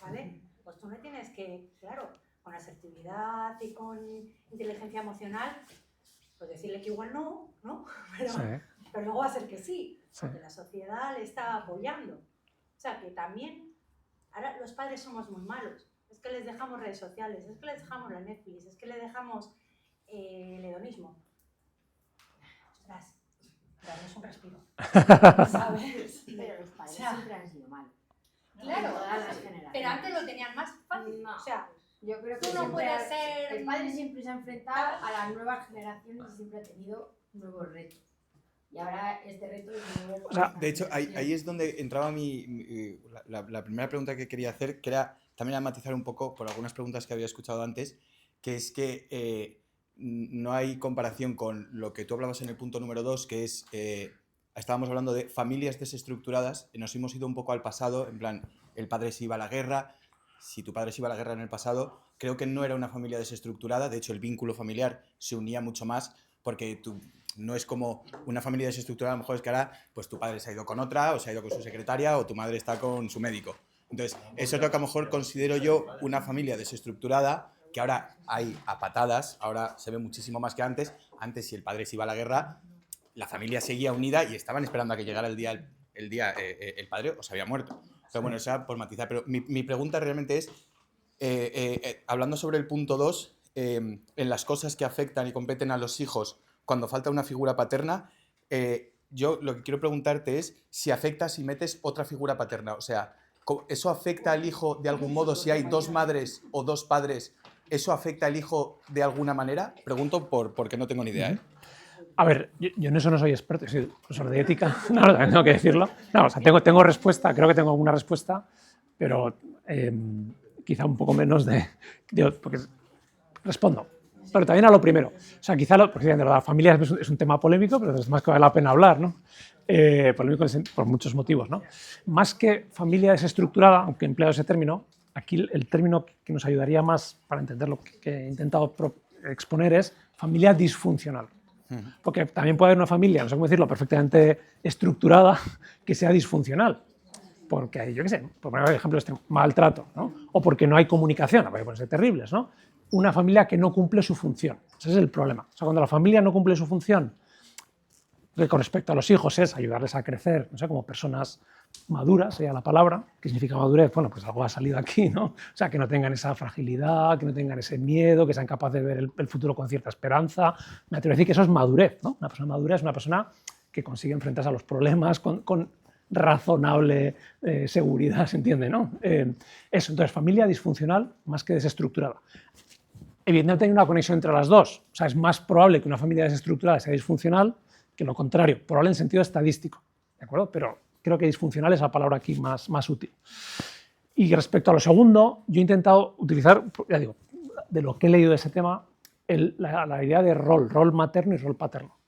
¿vale? Pues tú no tienes que, claro, con asertividad y con inteligencia emocional, pues decirle que igual no, ¿no? Pero, Sí. pero luego va a ser que sí, Sí. porque la sociedad le está apoyando. O sea, que también, ahora los padres somos muy malos. Es que les dejamos redes sociales, es que les dejamos la Netflix, es que le dejamos el hedonismo. Ostras, darnos un respiro. ¿Sabes? Pero los padres O sea, siempre han sido malos. Claro, Todas las generaciones. pero antes lo tenían más fácil. No. O sea, Yo creo que tú no siempre puedes ser... el padre siempre se ha enfrentado a las nuevas generaciones y siempre ha tenido nuevos retos. Y ahora este reto es nuevo. O sea, De hecho, ahí es donde entraba la primera pregunta que quería hacer, que era también a matizar un poco por algunas preguntas que había escuchado antes, que es que no hay comparación con lo que tú hablabas en el punto número 2, que es, estábamos hablando de familias desestructuradas, y nos hemos ido un poco al pasado, en plan, el padre se iba a la guerra. Si tu padre se iba a la guerra en el pasado, creo que no era una familia desestructurada, de hecho el vínculo familiar se unía mucho más, porque no es como una familia desestructurada, a lo mejor es que ahora pues tu padre se ha ido con otra, o se ha ido con su secretaria, o tu madre está con su médico. Entonces, eso es lo que a lo mejor considero yo una familia desestructurada, que ahora hay a patadas, ahora se ve muchísimo más que antes. Antes, si el padre se iba a la guerra, la familia seguía unida y estaban esperando a que llegara el día el padre o se había muerto. Pero bueno, eso por matizar. Pero mi pregunta realmente es, hablando sobre el punto 2, en las cosas que afectan y competen a los hijos cuando falta una figura paterna, yo lo que quiero preguntarte es si afecta si metes otra figura paterna. O sea, ¿eso afecta al hijo de algún modo si hay dos madres o dos padres? ¿Eso afecta al hijo de alguna manera? Pregunto porque no tengo ni idea, ¿eh? A ver, yo en eso no soy experto, soy profesor de ética, no, tengo que decirlo. No, o sea, tengo respuesta, creo que tengo alguna respuesta, pero quizá un poco menos porque respondo. Pero también a lo primero. O sea, quizá, porque de verdad, la familia es un tema polémico, pero es más que vale la pena hablar, ¿no? Polémico por muchos motivos, ¿no? Más que familia desestructurada, aunque he empleado ese término, aquí el término que nos ayudaría más para entender lo que he intentado exponer es familia disfuncional. Porque también puede haber una familia, no sé cómo decirlo, perfectamente estructurada que sea disfuncional. porque hay, yo qué sé, por poner ejemplo, maltrato, ¿no? O porque no hay comunicación, pueden ser terribles, ¿no? Una familia que no cumple su función, ese es el problema. O sea, cuando la familia no cumple su función, que con respecto a los hijos es ayudarles a crecer, no sé, como personas maduras, sería la palabra. ¿Qué significa madurez? Bueno, pues algo ha salido aquí, ¿no? O sea, que no tengan esa fragilidad, que no tengan ese miedo, que sean capaces de ver el futuro con cierta esperanza. Me atrevo a decir que eso es madurez, ¿no? Una persona madura es una persona que consigue enfrentarse a los problemas con razonable seguridad, ¿se entiende, no? Eso, entonces, familia disfuncional más que desestructurada. Evidentemente hay una conexión entre las dos. O sea, es más probable que una familia desestructurada sea disfuncional que lo contrario, probable en sentido estadístico, ¿de acuerdo? Pero creo que disfuncional es la palabra aquí más útil. Y respecto a lo segundo, yo he intentado utilizar, ya digo, de lo que he leído de ese tema, la idea de rol materno y rol paterno.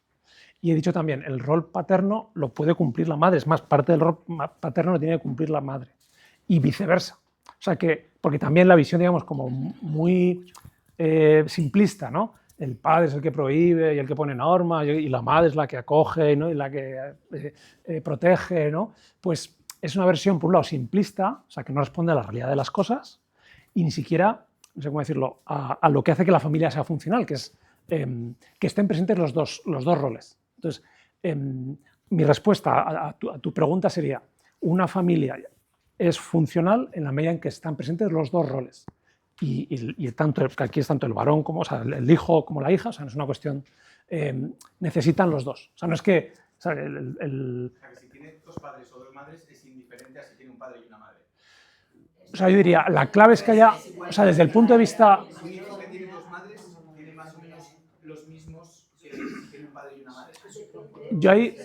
Y he dicho también, el rol paterno lo puede cumplir la madre, es más, parte del rol paterno lo tiene que cumplir la madre. Y viceversa. O sea que, porque también la visión, digamos, como muy simplista, ¿no? El padre es el que prohíbe y el que pone normas y la madre es la que acoge, ¿no? Y la que protege, ¿no? Pues es una versión, por un lado, simplista, o sea, que no responde a la realidad de las cosas y ni siquiera, no sé cómo decirlo, a lo que hace que la familia sea funcional, que es que estén presentes los dos roles. Entonces, mi respuesta a tu pregunta sería, una familia es funcional en la medida en que están presentes los dos roles. Y tanto, aquí es tanto el varón como, o sea, el hijo como la hija, o sea, no es una cuestión, necesitan los dos. O sea, no es que, o sea, O sea, que si tiene dos padres o dos madres es indiferente a si tiene un padre y una madre. O sea, yo diría, la clave es que haya, o sea, desde el punto de vista... Si un hijo que tiene dos madres tiene más o menos los mismos que si tiene un padre y una madre. Yo ahí...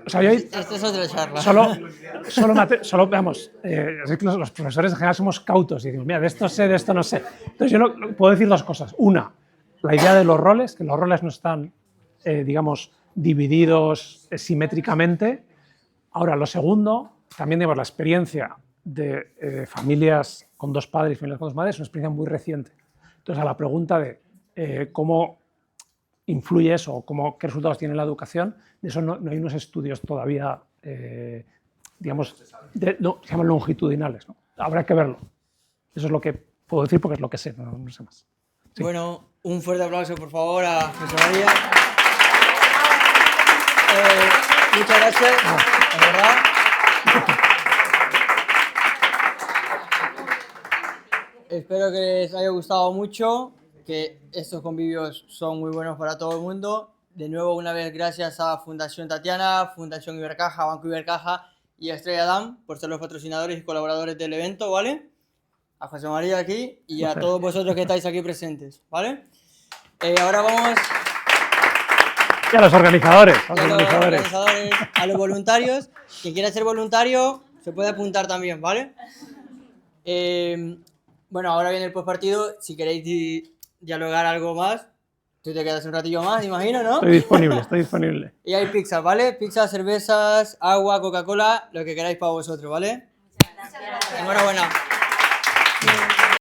O sea, yo ahí... Esta es otra charla. Solo veamos, así que los profesores en general somos cautos y decimos, mira, de esto sé, de esto no sé. Entonces yo puedo decir dos cosas. Una, la idea de los roles, que los roles no están, digamos, divididos simétricamente. Ahora, lo segundo, también digamos, la experiencia de familias con dos padres y familias con dos madres es una experiencia muy reciente. Entonces, a la pregunta de cómo influye eso o qué resultados tiene la educación, de eso no hay unos estudios todavía, digamos, se llaman longitudinales, ¿no? Habrá que verlo. Eso es lo que puedo decir porque es lo que sé, no sé más. Sí. Bueno, un fuerte aplauso, por favor, a José María. Muchas gracias, la verdad. Espero que les haya gustado mucho, que estos convivios son muy buenos para todo el mundo. De nuevo, una vez, gracias a Fundación Tatiana, Fundación Ibercaja, Banco Ibercaja y a Estrella Damm por ser los patrocinadores y colaboradores del evento, ¿vale? A José María aquí y a todos vosotros que estáis aquí presentes, ¿vale? Ahora vamos... Y a los organizadores. A los voluntarios. Quien quiera ser voluntario se puede apuntar también, ¿vale? Bueno, ahora viene el postpartido. Si queréis dialogar algo más, tú te quedas un ratillo más, imagino, ¿no? Estoy disponible. Y hay pizzas, ¿vale? Pizzas, cervezas, agua, Coca-Cola, lo que queráis para vosotros, ¿vale? Muchas gracias. Enhorabuena.